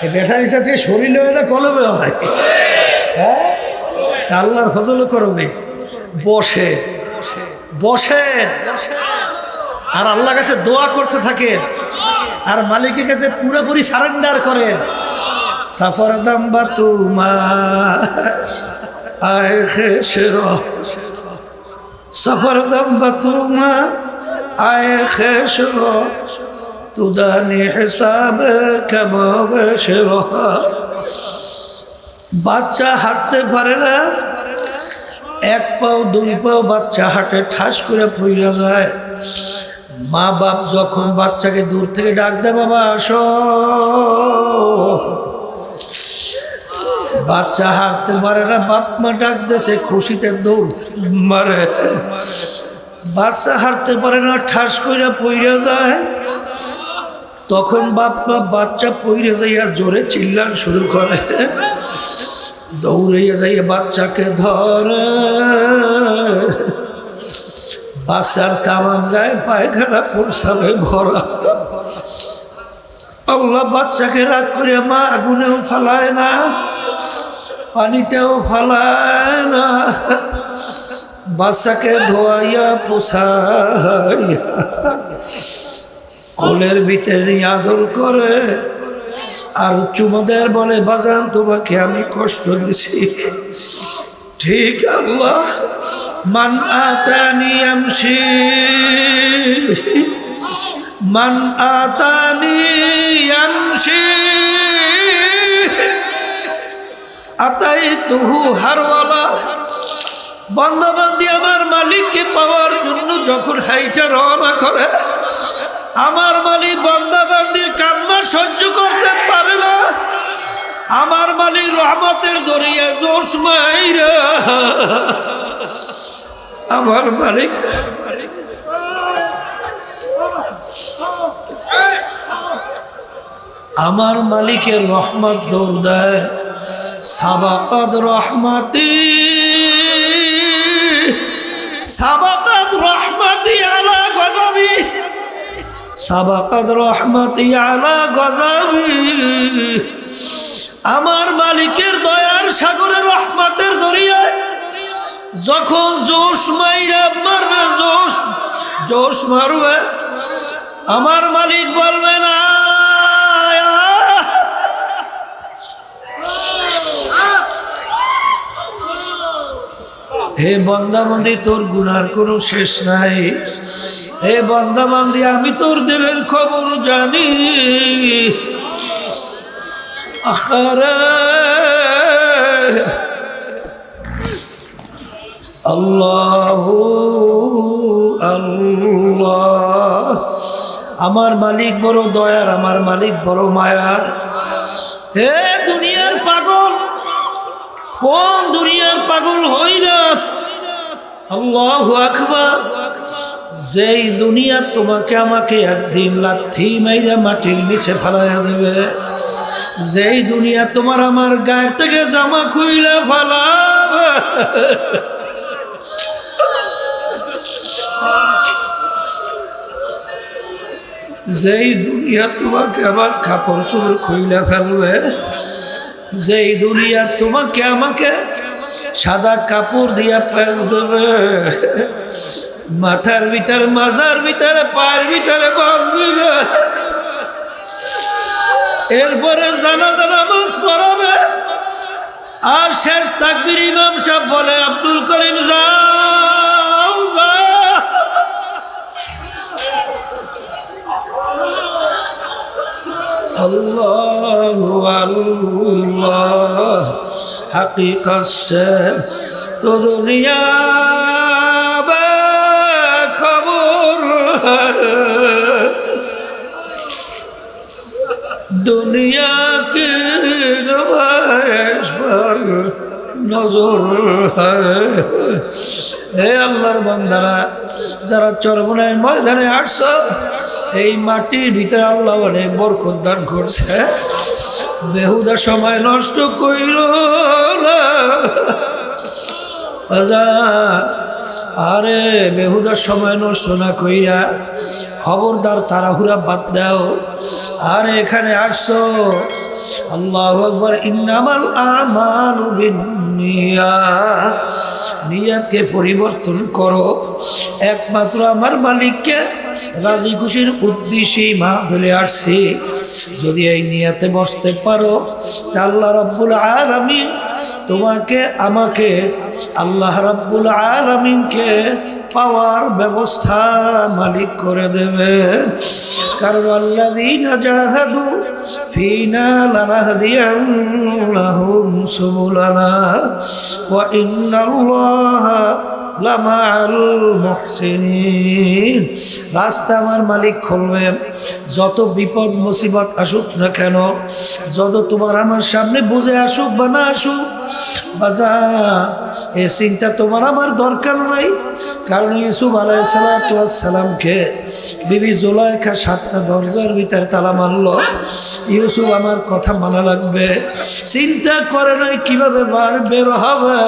এই ব্যাটারি চাচ্ছে শরীরে হয় না কলমে হয়? হ্যাঁ, তা আল্লাহর ফজল করবে। বসেন বসেন আর আল্লাহর কাছে দোয়া করতে থাকেন আর মালিকের কাছে পুরোপুরি সারেন্ডার করেন। সফর দম বা তুমা আয় খেশরা, সফর দম বা তুমা আয় খেশরা, তুদানি হিসাব কামবেশরা। বাচ্চা হাঁটতে পারে না, এক পাও দুই পাও বাচ্চা হাঁটে, ঠাস করে পড়ে যায়। মা বাপ যখন বাচ্চাকে দূর থেকে ডাক দেয়, বাবা আসো, বাচ্চা হাঁটতে পারে না, বাপ মা ডাক দেশে খুশিতে দৌড় মারে। বাচ্চা হাঁটতে পারে না, ঠাস করে পড়ে যায়। তখন বাপ মা বাচ্চা পড়ে যাইয়া জোরে চিল্লান শুরু করে, দৌড়াইয়া যাইয়া বাচ্চাকে ধরে। বাচ্চার তামাক যায় পায়খানা প্রসাবে ভরা। আল্লাহ বাচ্চাকে রাগ করে মা আগুনেও ফালায় না, পানিতেও ফালায় না, বাচ্চাকে ধোয়াইয়া পোছাইয়া কোলের ভিতরে আদর করে আর চুমদের বলে, বাজান তোমাকে আমি কষ্ট দিছি। ঠিক আল্লাহ, মান আতানি আমশি, মান আতানি আমশি আতাইতুহু হারওয়ালা। বান্দাবান্দি আমার মালিককে পাওয়ার জন্য যখন হাইটা রওনা করে, আমার মালিক বান্দাবান্দির কান্না সহ্য করতে পারে না। আমার মালিক রহমতের দরিয়া জোশ মাইরা, আমার মালিক আমার মালিকের রহমত দৌড় দেয়। সাবাকাত রহমতি, সাবাকাত রহমতি আলা গজবি, সাবাকাত রহমতি আলা গজবি। আমার মালিকের দয়ার সাগরে রহমতের দরিয়ায় যখন জোশ মাইরা মারবে, জোশ মারবে, আমার মালিক বলবে না, হে বান্দাবান্দি তোর গুনার কোনো শেষ নাই, হে বান্দাবান্দি আমি তোর দিলের খবর জানি। আখারে আল্লাহু আল্লাহ, আমার মালিক বড় দয়ার, আমার মালিক বড় মায়ার। হে দুনিয়ার পাগল, কোন দুনিয়ার পাগল হইলা? আল্লাহু আকবার। যেই দুনিয়া তোমাকে আমাকে একদিন লাথি মাইরা মাটির নিচে ফেলাইয়া দেবে, যেই দুনিয়া তোমার আমার গায়ের থেকে জামা খুইলা ফেলাবে, যেই দুনিয়া তোমাকে আমার কাপড় চোপড় খুইলা ফেলবে, যেই দুনিয়া তোমাকে আমাকে সাদা কাপড় দিয়া পেঁচ দেবে, মাথার ভিতরে মাজার ভিতরে পায়ের ভিতরে বাঁধ দেবে, এরপরে জানাজা নামাজ পড়াবে, আর শেষ তাকবীর ইমাম সাহেব বলে, আব্দুল করিম যাও যাও। আল্লাহু আল্লাহ হাকিকত সে তো দুনিয়া বে খবর, দুনিয়া কে নমাইশ পর নজর। হে আল্লাহর বান্দারা, যারা চরমনাইয়ের ময়দানে আসছো, এই মাটির ভিতরে আল্লাহ অনেক বরকত দান করছে। বেহুদা সময় নষ্ট কইল না। আরে বেহুদার সময় নষ্ট না কইরা খবরদার তাড়াহুড়া বাদ দাও। আর এখানে আসছো, আল্লাহু আকবার, ইন্নামাল আমালু বিন্নিয়াত, নিয়াতকে পরিবর্তন করো। একমাত্র আমার মালিককে রাজি খুশির উদ্দেশ্যেই মাহফিলে আসছি। যদি এই নিয়াতে বসতে পারো তা আল্লাহ রাব্বুল আলামিন তোমাকে আমাকে আল্লাহ রাব্বুল আলামিনকে পাওয়ার ব্যবস্থা মালিক করে দেবেন। কারণ আল্লাযীনা জাহাদু ফীনা লানাহদিয়ান্নাহুম সুবুলানা ওয়া ইন্নাল্লাহা লামাআল মুহসিনিন। রাস্তা আমার মালিক খুলবেন। যত বিপদ মুসিবত আসুক না কেন, যত তোমার আমার সামনে বুঝে আসুক বা না আসুক, বাজার এ চিন্তা তোমার আমার দরকার নাই। কারণ ইউসুফ আলাইহিস সালামকে বিবি জুলাইখা 7টা দরজার ভিতরে তালা মারল। ইউসুফ আমার কথা মানা লাগবে, চিন্তা করে নাই কিভাবে বের হবে।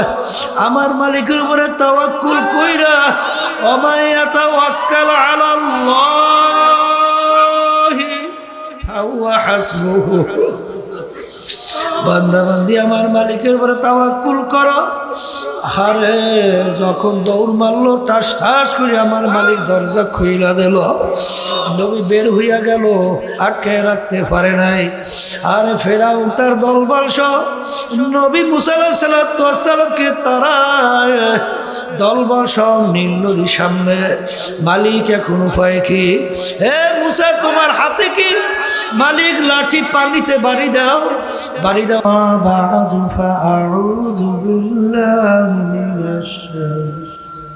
আমার মালিকের উপরে তাওয়াক্কুল কইরা, ওয়া ইয়াতাওয়াক্কাল আলাল্লাহি ফাহুয়া হাসবুহু। বান্দা বান্দি আমার মালিকের উপরে তাওয়াক্কুল করো। আরে যখন দৌড় মারলো, টাস টাস করে আমার মালিক দরজা খুইলা দিল। নবী বের হইয়া গেল, আটকে রাখতে পারে নাই। আরে ফেরাউন তার দলবল সহ নবী মুসা আলাইহিস সালামকে তারা দলবল সহ নীল নদীর সামনে। মালিক এখন উপায় কি? হে মুসা, তোমার হাতে কি? মালিক লাঠি পানিতে বাড়ি দাও, বাড়ি দাও। বা'দু ফাআউযু বিল্লাহি মিনাশ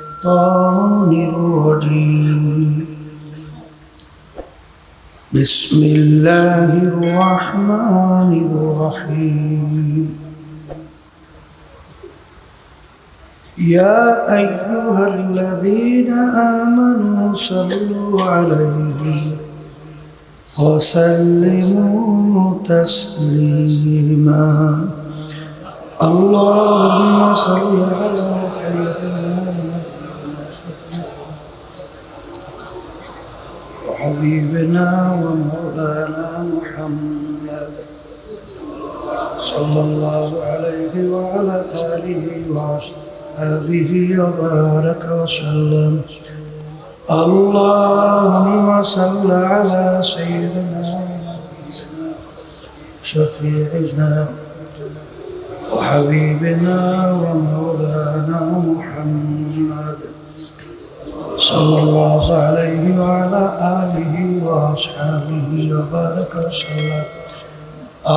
শাইতানির রাজীম। বিসমিল্লাহির রাহমানির রাহিম। ইয়া আইয়ুহাল্লাযীনা আমানু সাল্লু আলাইহি وسلموا تسليما اللهم صل على وحبيبنا ومولانا محمد صلى الله عليه وعلى آله وصحبه وبارك وسلم اللهم صل على سيدنا شفيعنا وحبيبنا ومولانا محمد صلى الله عليه وعلى آله وأصحابه وبارك وسلم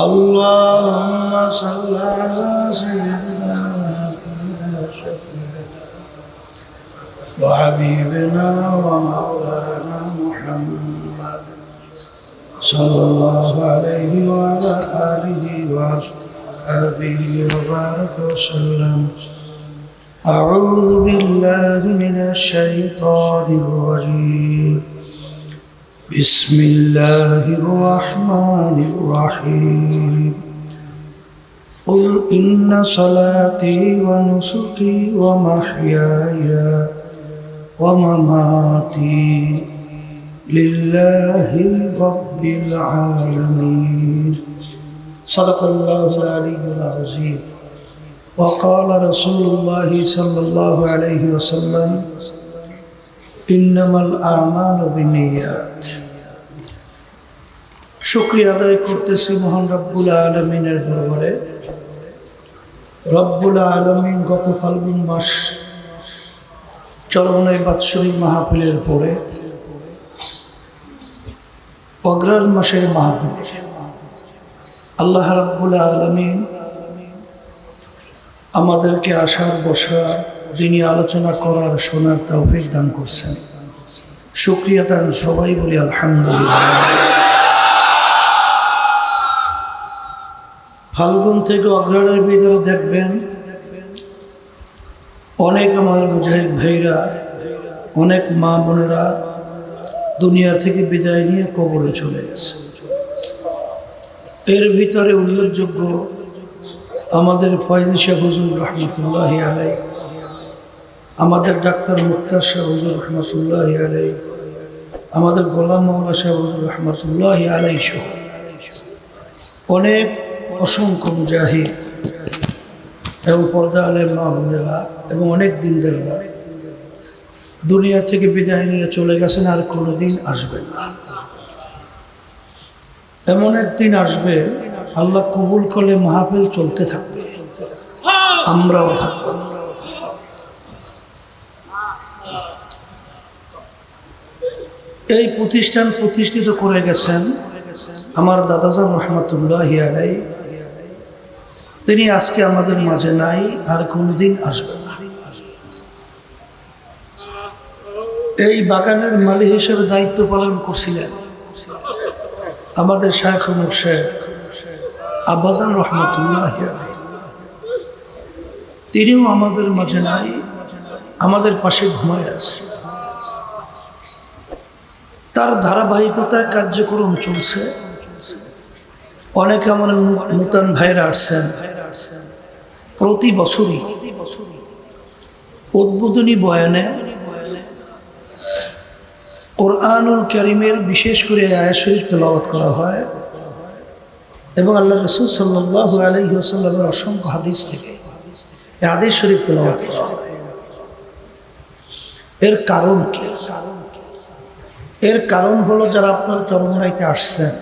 اللهم صل على سيدنا وحبيبنا ومولانا محمد صلى الله عليه وعلى آله وصحبه وبارك وسلم أعوذ بالله من الشيطان الرجيم بسم الله الرحمن الرحيم قل إن صلاتي ونسكي ومحياي ومماتي لله رب العالمين صدق الله العلي العظيم وقال رسول الله صلى الله عليه وسلم إنما الأعمال بالنيات শুকরিয়া আদায় করতেছি মহান রব্বুল আলমিনের দরবারে। রব্বুল আলমিন গত ফাল্গুন মাস চরমনাই বাৎসরিক মাহফিলের পরে অগ্রহায়ণ মাসের মাহফিলে আল্লাহ রব্বুল আলমিন আমাদেরকে আসার বসার, দিনী আলোচনা করার, শোনার তৌফিক দান করছেন। শুকরিয়া তার সবাই বলি আলহামদুলিল্লাহ। ফাল্গুন থেকে অগ্রহায়ণের ভিতরে দেখবেন অনেক আমার মুজাহিদ ভাইরা, অনেক মা বোনেরা দুনিয়ার থেকে বিদায় নিয়ে কবরে চলে গেছে। এর ভিতরে উল্লেখযোগ্য আমাদের ফয়জি শাহ হুজুর রহমতুল্লাহ আলাই, আমাদের ডাক্তার মুক্তার সাহেব হুজুর রহমতুল্লাহ আলাই, আমাদের গোলাম মৌলা সাহেব হুজুর রহমতুল্লাহ আলাই সহ অনেক অসংখ্য মুজাহিদ এবং পর্দা আলের মা বোনেরা এবং অনেক দিনদাররা দুনিয়া থেকে বিদায় নিয়ে চলে গেছেন, আর কোনোদিন আসবে না। এমন একদিন আসবে আল্লাহ কবুল করলে মাহফিল চলতে থাকবে, আমরাও থাকবো। এই প্রতিষ্ঠান প্রতিষ্ঠিত করে গেছেন আমার দাদাজান রহমতুল্লাহ আলাই। তিনি আজকে আমাদের মাঝে নাই, আর কোনোদিন আসবে না। এই বাগানের মালিক হিসেবে দায়িত্ব পালন করছিলেন আমাদের শায়খ মুর্শেদ আব্বাজান রহমতুল্লাহ আলাই। তিনিও আমাদের মাঝে নাই, আমাদের পাশে ঘুমায় আছে। তার ধারাবাহিকতায় কার্যক্রম চলছে। অনেকে আমার নূতন ভাইরা আসছেন, প্রতি বছরই উদ্বোধনী বয়ানে কোরআনুল কারীমের বিশেষ করে আয়াত শরীফ তেলাওয়াত করা হয় এবং আল্লাহ রাসূল সাল্লাল্লাহু আলাইহি ওয়াসাল্লামের অসংখ্য হাদিস থেকে এই হাদিস শরীফ তেলাওয়াত করা হয়। এর কারণ কি? এর কারণ হলো, যারা আপনার চরমনাইতে আসছেন,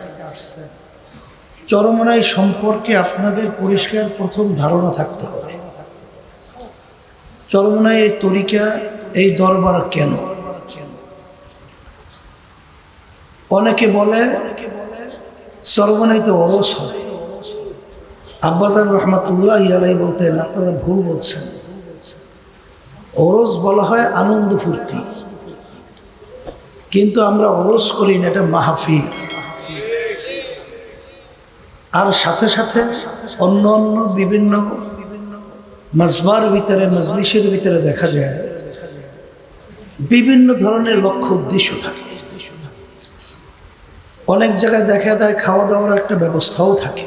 চরমনাই সম্পর্কে আপনাদের পরিষ্কার প্রথম ধারণা থাকতে হবে। চরমনাই এই তরিকা, এই দরবার কেন? অনেকে বলে চরমনাইতে ওরস হবে। আব্বাজান রহমতুল্লাহ আলাই বলতেন, আপনারা ভুল বলছেন। ওরস বলা হয় আনন্দ ফুর্তি, কিন্তু আমরা ওরস করি না, এটা মাহফিল। আর সাথে সাথে অন্য অন্য বিভিন্ন মাজবার ভিতরে, মজলিসের ভিতরে দেখা যায় বিভিন্ন ধরনের লক্ষ্য উদ্দেশ্য থাকে। অনেক জায়গায় দেখা যায় খাওয়া দাওয়ার একটা ব্যবস্থাও থাকে,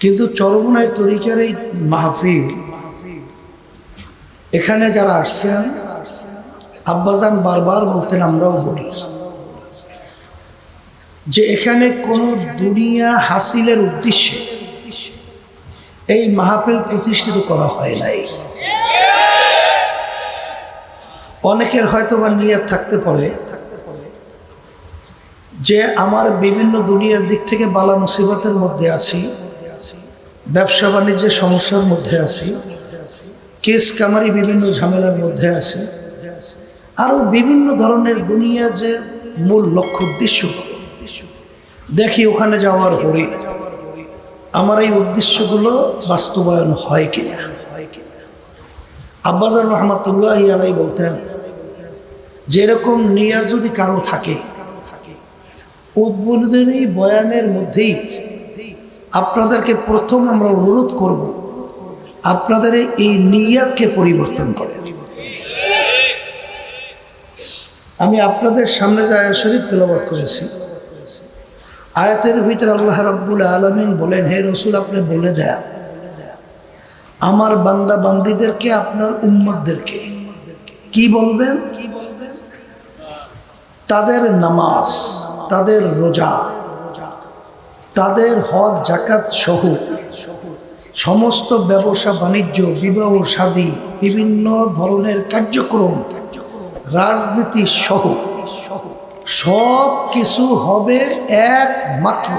কিন্তু চরমনাই তরিকার এই মাহফিল, এখানে যারা আসছেন, আব্বাজান বারবার বলতেন, আমরাও বলি যে এখানে কোনো দুনিয়া হাসিলের উদ্দেশ্যে এই মাহফিল প্রতিষ্ঠিত করা হয় নাই। অনেকের হয়তো বা নিয়ত থাকতে পারে যে আমার বিভিন্ন দুনিয়ার দিক থেকে বালা মুসিবতের মধ্যে আছি, ব্যবসা বাণিজ্যের সমস্যার মধ্যে আছি, কেস কামারি বিভিন্ন ঝামেলার মধ্যে আছে, আরও বিভিন্ন ধরনের দুনিয়া যে মূল লক্ষ্য উদ্দেশ্য, দেখি ওখানে যাওয়ার পরে আমার এই উদ্দেশ্যগুলো বাস্তবায়ন হয় কিনা। আব্বাজান রহমতুল্লাহ আলাই বলতেন, যেরকম নিয়া যদি কারো থাকে, উদ্বোধনী বয়ানের মধ্যেই আপনাদেরকে প্রথম আমরা অনুরোধ করব, আপনাদের এই নিয়াতকে পরিবর্তন করেন। আমি আপনাদের সামনে যে আয়াত শরীফ তেলাওয়াত করেছি, আয়াতের ভিতরে আল্লাহ রাব্বুল আলামিন বলেন, হে রাসূল, আপনি বলে দেন আমার বান্দা বান্দীদেরকে, আপনার উম্মতদেরকে কি বলবেন? তাদের নামাজ, তাদের রোজা, তাদের হজ জাকাত সহ সমস্ত ব্যবসা বাণিজ্য, বিবাহ শাদী, বিভিন্ন ধরনের কার্যক্রম, রাজনীতি সহ সব কিছু হবে একমাত্র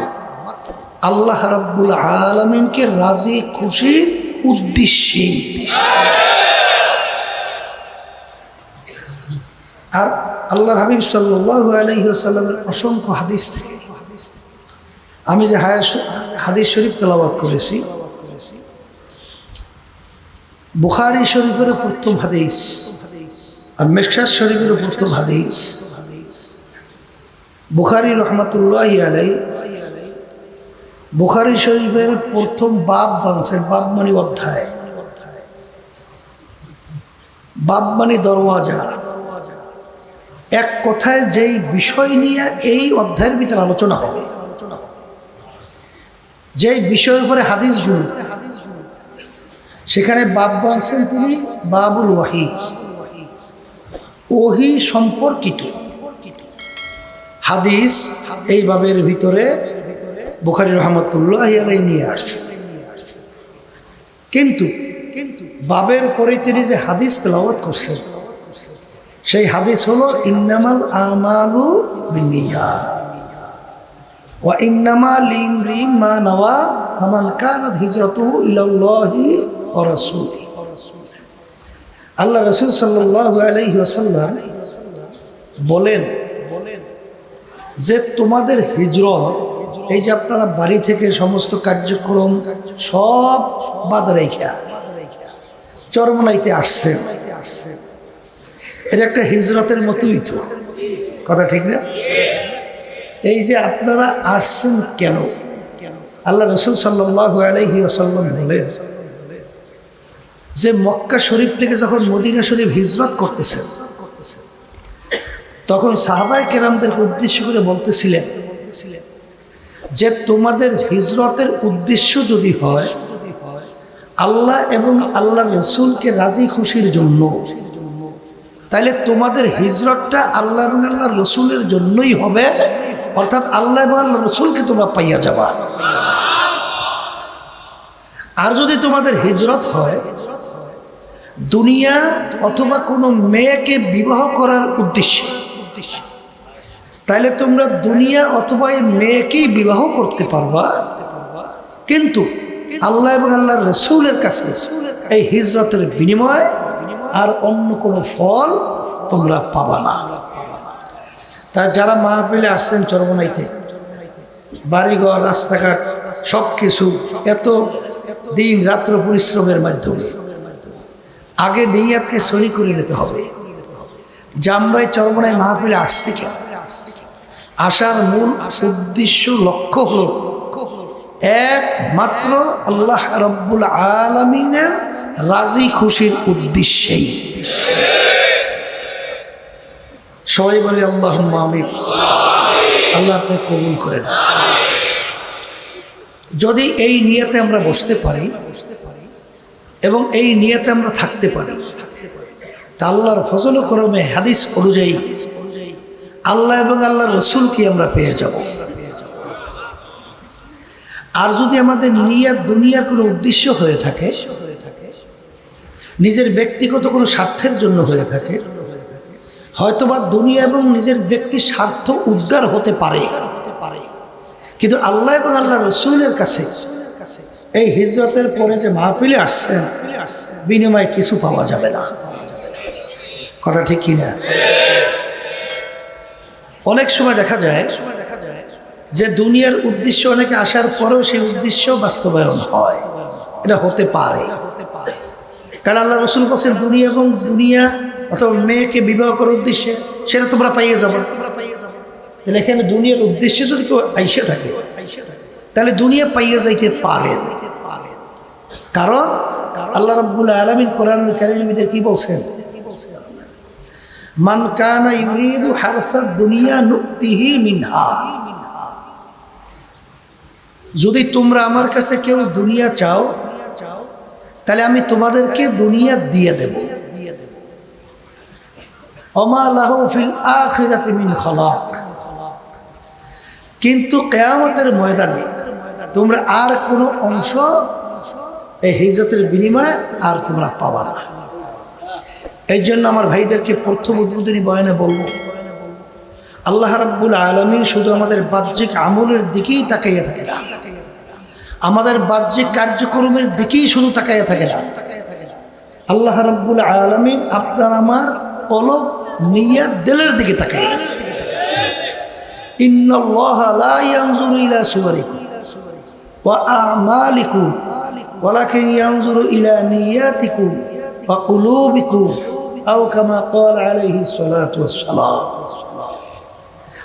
আল্লাহ রাব্বুল আলামিনকে রাজি খুশির উদ্দেশ্যে। আর আল্লাহর হাবিব সাল্লাল্লাহু আলাইহি ওয়াসাল্লামের অসংখ্য হাদিস থেকে আমি যে হাদিস শরীফ তেলাওয়াত করেছি, বুখারী শরীফের প্রথম হাদিস আর মিশকাত শরীফের প্রথম হাদিস। বুখারী রহমতুল্লাহি আলাই বুখারী শরীফের প্রথম বাব বানছেন, বাব মানে অধ্যায়, বাব মানে দরওয়াজা। এক কথায় যেই বিষয় নিয়ে এই অধ্যায়ের ভিতরে আলোচনা হবে, যেই বিষয়ের উপরে হাদিসগুলো, সেখানে বাব আছেন তিনি বাবুল ওয়াহি, ওহি সম্পর্কিত হাদিস এই বাবের ভিতরে বুখারী রাহমাতুল্লাহি আলাইহি নিয়ে আসছে। কিন্তু বাবের পরে তিনি যে হাদিস তেলাওয়াত করছেন সেই হাদিস হলো ইন্নামাল আমালু বিন্নিয়াত ওয়া ইন্নামা লিমরিইন মা নাওয়া ফামান কানাত হিজরাতুহু ইলাল্লাহি ওয়া রাসূলিহি। আল্লাহ রাসূল সাল্লাল্লাহু আলাইহি ওয়াসাল্লাম বলেন যে তোমাদের হিজরত, এই যে আপনারা বাড়ি থেকে সমস্ত কার্যক্রম সব বাদ রেখা চরমনাইতে আসছেন, এটা একটা হিজরতের মতোই তো, কথা ঠিক না? এই যে আপনারা আসছেন কেন? আল্লাহ রাসূল সাল্লাল্লাহু আলাইহি ওয়াসাল্লাম বলেন যে মক্কা শরীফ থেকে যখন মদিনা শরীফ হিজরত করতেছেন তখন সাহাবায়ে কেরামদেরকে উদ্দেশ্য করে বলতেছিলেন যে তোমাদের হিজরতের উদ্দেশ্য যদি হয় আল্লাহ এবং আল্লাহর রাসূলকে রাজি খুশির জন্য, তাহলে তোমাদের হিজরতটা আল্লাহ এবং আল্লাহর রাসূলের জন্যই হবে, অর্থাৎ আল্লাহ এবং আল্লাহর রাসূলকে তোমরা পাইয়া যাবা। আর যদি তোমাদের হিজরত হয় দুনিয়া অথবা কোনো মেয়েকে বিবাহ করার উদ্দেশ্যে, তাহলে তোমরা দুনিয়া অথবা এই মেয়েকেই বিবাহ করতে পারবা, কিন্তু আল্লাহ এবং আল্লাহর রাসূলের কাছে এই হিজরতের বিনিময়ে আর অন্য কোনো ফল তোমরা পাবা না। তা যারা মাহফিলে আসছেন চরমনাইতে, বাড়িঘর রাস্তাঘাট সব কিছু এত দিন রাত্র পরিশ্রমের মাধ্যমে আগে নিয়াতকে সহি করে নিতে হবে যে আমরা এই চরমনাই মাহফিলে আসছি কেন। আসার মূল উদ্দেশ্য লক্ষ্য হলো একমাত্র আল্লাহ রাব্বুল আলামিনের রাজি খুশির উদ্দেশ্যেই। সবাই বলি আল্লাহুম্মা আমিন। আল্লাহ আপনি কবুল করেন। যদি এই নিয়তে আমরা বসতে পারি এবং এই নিয়তে আমরা থাকতে পারি, তা আল্লাহর ফজল ও করমে হাদিস অনুযায়ী আল্লাহ এবং আল্লাহর রাসূলকে আমরা পেয়ে যাব। আর যদি আমাদের নিয়ত দুনিয়ার কোনো উদ্দেশ্য হয়ে থাকে, নিজের ব্যক্তিগত কোনো স্বার্থের জন্য হয়ে থাকে, হয়তোবা দুনিয়া এবং নিজের ব্যক্তির স্বার্থ উদ্ধার হতে পারে, কিন্তু আল্লাহ এবং আল্লাহর রাসূলের কাছে এই হিজরতের পরে যে মাহফিলে আসছেন বিনিময়ে কিছু পাওয়া যাবে না। কথা ঠিক কিনা? অনেক সময় দেখা যায় যে দুনিয়ার উদ্দেশ্য অনেকে আসার পরেও সেই উদ্দেশ্য বাস্তবায়ন হয়, এটা হতে পারে। কারণ আল্লাহ রাসূল বলেন দুনিয়া এবং দুনিয়া অথবা মেয়েকে বিবাহ করার উদ্দেশ্যে সেটা তোমরা পাইয়ে যাবে। তাহলে এখানে দুনিয়ার উদ্দেশ্যে যদি কেউ আইসা থাকে তাহলে দুনিয়া পাইয়ে যাইতে পারে, কারণ আল্লাহ রাব্বুল আলামিন কোরআনুল কারীমের মধ্যে কি বলছেন? মান কানা ইউরিদু হারসাদ দুনিয়া নুতিহি মিনহা। যদি তোমরা আমার কাছে কেউ দুনিয়া চাও তাহলে আমি তোমাদেরকে দুনিয়া দিয়ে দেব। ওমা লাহু ফিল আখিরাতি মিন খালাক। কিন্তু কিয়ামতের ময়দানে তোমরা আর কোনো অংশ এই হিজরতের বিনিময়ে আর তোমরা পাবা না। এই জন্য আমার ভাইদেরকে প্রথম উদ্বোধনী বয়ানে বলবো, আল্লাহ রাব্বুল আলামিন শুধু আমাদের বাহ্যিক আমলের দিকেই তাকাইয়া থাকে না, আমাদের বাহ্যিক কার্যক্রমের দিকেই শুধু তাকাইয়া থাকে না। আল্লাহ রাব্বুল আলামিন আপনার আমার কলব নিয়ত দিলের দিকে তাকাইয়া থাকে। ইন্নাল্লাহা লা ইয়ানজুরু ইলা সুওয়ারিকুম ওয়া আমালিকুম ওয়ালাকিন ইয়ানজুরু ইলা নিয়াতিকুম ওয়া কুলুবিকুম আও কামা ক্বালা আলাইহিস সালাতু ওয়াস সালাম।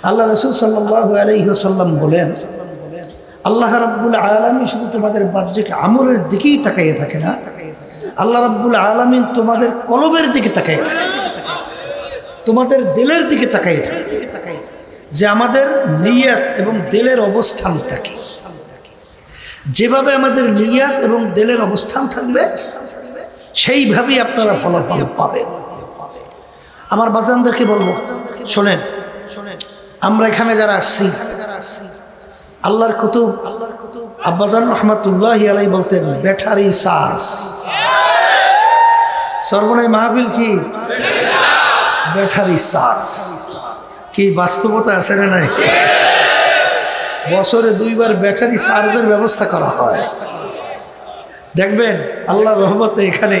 আল্লাহ রাসূল সাল্লাল্লাহু আলাইহি ওয়াসাল্লাম বলেন, আল্লাহ রাব্বুল আলামিন শুধু তোমাদের বাহ্যিক আমলের দিকেই তাকাইয়া থাকে না, আল্লাহ রাব্বুল আলামিন তোমাদের কলবের দিকে তাকাইয়া থাকে, তোমাদের দিলের দিকে তাকাইয়া থাকে, যে আমাদের নিয়ত এবং দিলের অবস্থানটা কি। যেভাবে আমাদের নিয়ত এবং দিলের অবস্থান থাকবে সেইভাবেই আপনারা ফলাফল পাবেন। আমার বাজানদেরকে বলবো, শোনেন, আমরা এখানে যারা আসছি, আল্লাহর কুতুব আব্বাজান রহমাতুল্লাহি আলাইহি বলতেন ব্যাটারি চার্জ। সর্বনয় মাহফিল কি ব্যাটারি চার্জ? কি বাস্তবতা আছে না নাই? বছরে 2 বার ব্যাটারি চার্জের ব্যবস্থা করা হয়। দেখবেন আল্লাহর রহমতে এখানে,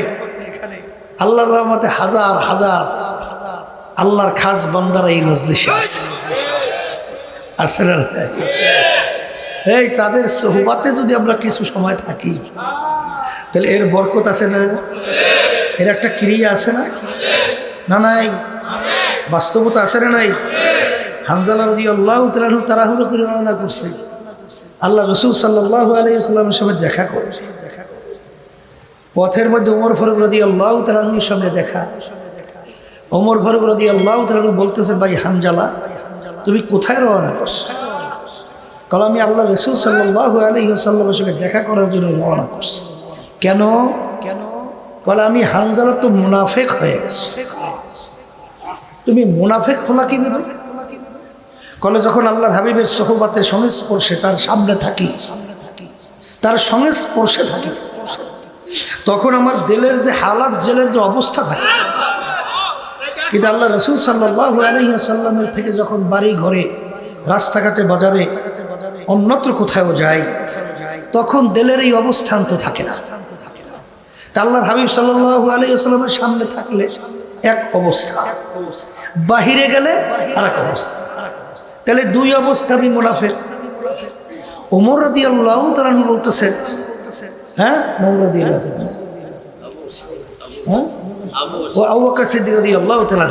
আল্লাহর রহমতে হাজার হাজার আল্লাহর খাস বান্দারা এই মজলিসে আছে না? এই তাদের সোহবাতে যদি আমরা কিছু সময় থাকি তাহলে এর বরকত আছে না? এর একটা ক্রিয়া আছে না? না নাই? বাস্তবতা আছে না নাই? হানজালা রাদিয়াল্লাহু তাআলা তাড়াহুড়ো করে রওনা করছে, আল্লাহ রাসূল সাল্লাল্লাহু আলাইহি ওয়াসাল্লামের সঙ্গে দেখা করে। পথের মধ্যে ওমর ফারুক রাদিয়াল্লাহু তাআলার সঙ্গে দেখা। ওমর ফারুক রাদিয়াল্লাহু তাআলা বলতেছে, ভাই হানজালা, তুমি কোথায় রওনা করছো? কাল আমি আল্লাহ রাসূল সাল্লাল্লাহু আলাইহি ওয়াসাল্লামের সঙ্গে দেখা করার জন্য রওনা করছি। কেন? বলে আমি হানজালা তো মুনাফিক হয়ে গেছি। তুমি মুনাফিক হলা কি বলে? কলে যখন আল্লাহর হাবিবের সোহবাতে সংস্পর্শে তার সামনে থাকি, তার সংস্পর্শে থাকি, তখন আমার দিলের যে হালাত, জেলের যে অবস্থা থাকে। কিন্তু আল্লাহ রাসূল সাল্লাল্লাহু আলাইহি ওয়াসাল্লামের থেকে যখন বাড়ি ঘরে, রাস্তাঘাটে, বাজারে, অন্যত্র কোথাও যাই, তখন দিলের এই অবস্থান তো থাকে না। তা আল্লাহর হাবিব সাল্লাল্লাহু আলাইহি ওয়াসাল্লামের সামনে থাকলে এক অবস্থা, বাহিরে গেলে আর এক অবস্থা। তাহলে 2 অবস্থা। আমি মুনাফিক। ওমর রাদিয়াল্লাহু তাআলা বলতেছেন, হ্যাঁ ওমর রাদিয়াল্লাহু তাআলা, হ্যাঁ ও আবু বকর সিদ্দিক রাদিয়াল্লাহু তাআলা,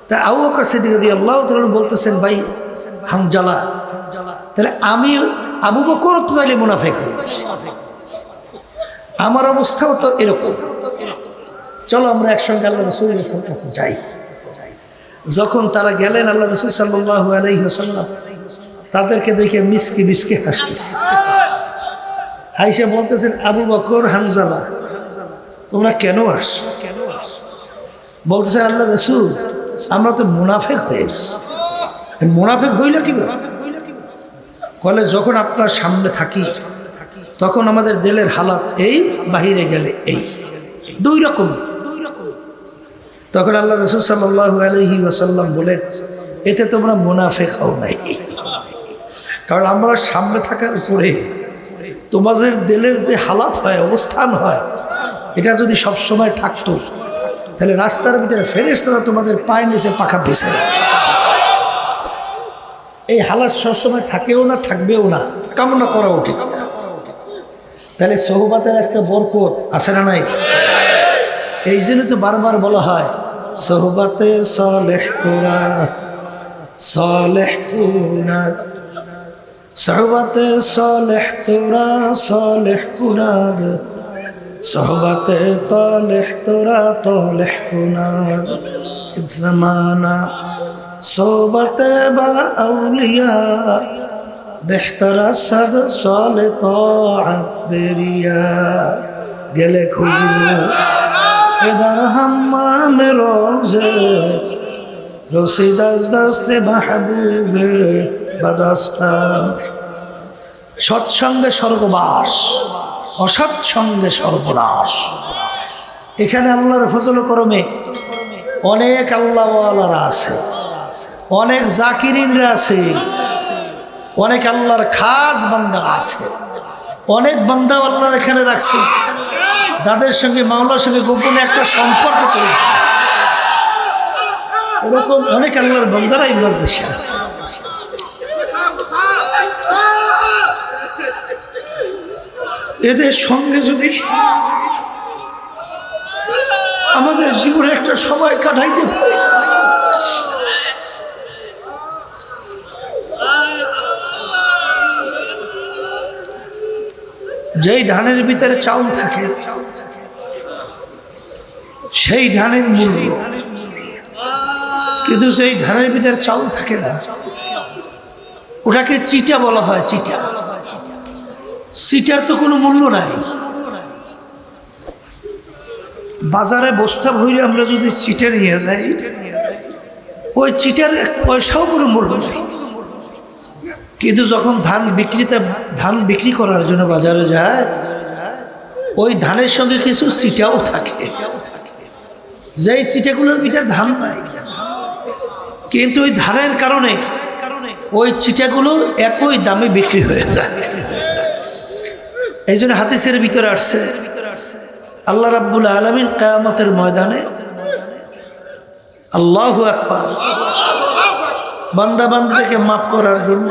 তা আবু বকর সিদ্দিক রাদিয়াল্লাহু তাআলা বলতেছেন, ভাই হানজালা, তাহলে আমি আবু বকর তো তাইলে মুনাফিক হয়ে গেছি, আমার অবস্থাও তো এরকম। চলো আমরা একসঙ্গে আল্লাহ রাসূলের কাছে যাই। যখন তারা গেলেন, আল্লাহ রাসূল সাল্লাল্লাহু আলাইহি ওয়াসাল্লাম তাদেরকে দেখে মিসকি মিসকি হাসতেছে। হাইসা বলতেছেন, আবু বকর, হানজালা, তোমরা কেন আসছো? বলতেছেন, আল্লাহ রাসূল, আমরা তো মুনাফিক হয়ে গেছি। মুনাফিক হইল কি? বলে যখন আপনার সামনে থাকি তখন আমাদের দিলের হালাত এই, বাহিরে গেলে এই, 2 রকম। তখন আল্লাহ রাসূল সাল্লাল্লাহু আলাইহি ওয়াসাল্লাম বলেন, এতে তোমরা মুনাফিক হও নাই। কারণ আমরা সামনে থাকার পরে তোমাদের দিলের যে হালাত হয়, অবস্থান হয়, এটা যদি সব সময় থাকতো তাহলে রাস্তার ভিতরে ফেরেশতারা তোমাদের পায়ের নিচে পাখা ভেসে। এই হালাত সবসময় থাকেও না, থাকবেও না, কামনা করা উচিত। তাহলে সোহবাতের একটা বরকত আছে না নাই? এই জন্য তো বারবার বলা হয়, সোহবাতে সালেহ তোরা, সালেহ কুনা, সোহবাতে সালেহ তোরা, সালেহ কুনাদ, সোহবাতে তালেহ তোরা, তালেহ কুনাদ। এক জামানা সোহবাতে বা আউলিয়া, বেহতর আসদ সালে তাআত বেরিয়া। গেলে খুঁজলো এদার হাম্মাম রোজে, রশিদ আজ দস্তে মাহবুবে বাদাস্তা। সৎসঙ্গে স্বর্গবাস, অসৎসঙ্গে সর্বনাশ। এখানে আল্লাহর ফজল করমে অনেক আল্লাহওয়ালারা আছে, অনেক জাকিরিনরা আছে, অনেক আল্লাহর খাস বান্দারা আছে, অনেক বান্দা আল্লাহর এখানে রাখছে, তাদের সঙ্গে মাওলার সঙ্গে গোপনে একটা সম্পর্ক তৈরি। এরকম অনেক আল্লাহর বান্দারা এই মজলিসে আছে। এদের সঙ্গে যদি আমাদের জীবনে একটা সময় কাটাইতে পারি, যেই ধানের ভিতরে চাউল থাকে সেই ধানের মূল্য, কিন্তু সেই ধানের ভিতরে চাউল থাকে না, ওটাকে চিটা বলা হয়। চিটা, চিটার তো কোনো মূল্য নাই। বাজারে বস্তা ভরে আমরা যদি চিটে নিয়ে যাই, ওই চিটার এক পয়সাও কোনো মূল্য নেই। কিন্তু যখন ধান বিক্রি করার জন্য বাজারে যায়, ওই ধানের সঙ্গে কিছু চিটাও থাকে, যেই চিটাগুলোর ভিতরে ধান নাই, কিন্তু ওই ধানের কারণে ওই চিটাগুলো একই দামে বিক্রি হয়ে যায়। এই জন্য হাদিসের ভিতরে আসছে, আল্লাহ রাব্বুল আলামিন কিয়ামতের ময়দানে আল্লাহু আকবার বান্দা বান্দাকে মাফ করার জন্য,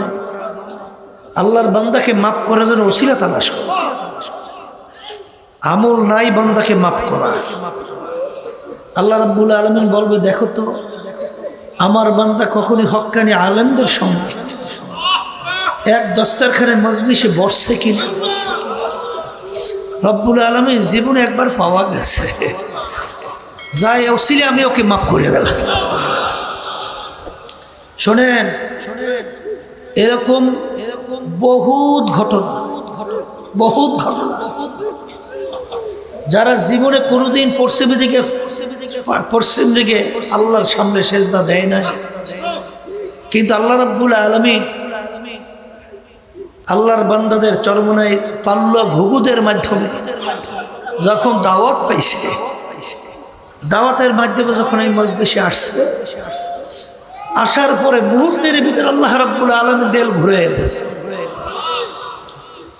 আল্লাহর বান্দাকে মাফ করার জন্য ওসিলা তালাশ করে। আমল নাই বান্দাকে মাফ করা। আল্লাহ রাব্বুল আলামিন বলবে, দেখো তো আমার বান্দা কখনই হক্কানি আলেমদের সঙ্গে এক দস্তারখানে মজলিসে বসছে কিনা। রব্বুল আলামিন জীবনে একবার পাওয়া গেছে, যাই ওসিলে আমি ওকে মাফ করে গেলাম। শোনেন, এরকম বহুত ঘটনা যারা জীবনে কোনোদিন পশ্চিম দিকে আল্লাহর সামনে সেজদা দেয় না, কিন্তু আল্লাহ রাব্বুল আলামিন আল্লাহর বান্দাদের চরমনায় পাল্লা ঘুঘুদের মাধ্যমে যখন দাওয়াত পাইছে, দাওয়াতের মাধ্যমে যখন এই মজলিসে আসছে, আসার পরে মুহূর্তের ভিতরে আল্লাহ রাব্বুল আলামিন দিল ঘুরে গেছে।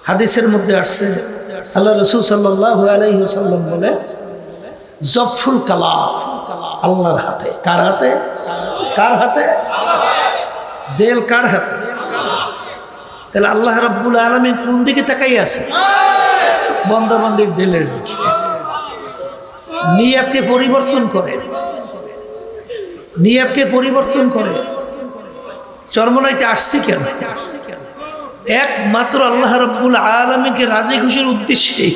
হাদিসের মধ্যে আসছে, আল্লাহ রাসূল সাল্লাল্লাহু আলাইহি ওয়াসাল্লাম বলে, জফুল কালাম আল্লাহর হাতে। কার হাতে? কার হাতে? দিল কার হাতে? তাহলে আল্লাহ রাব্বুল আলামিন কোন দিকে তাকাই আছে? বান্দা বান্দির দিলের দিকে। নিয়তকে পরিবর্তন করে, নিয়তকে পরিবর্তন করে। চরমনাইতে আসছি কেন? একমাত্র আল্লাহ রাব্বুল আলামিনকে রাজি খুশির উদ্দেশ্যে।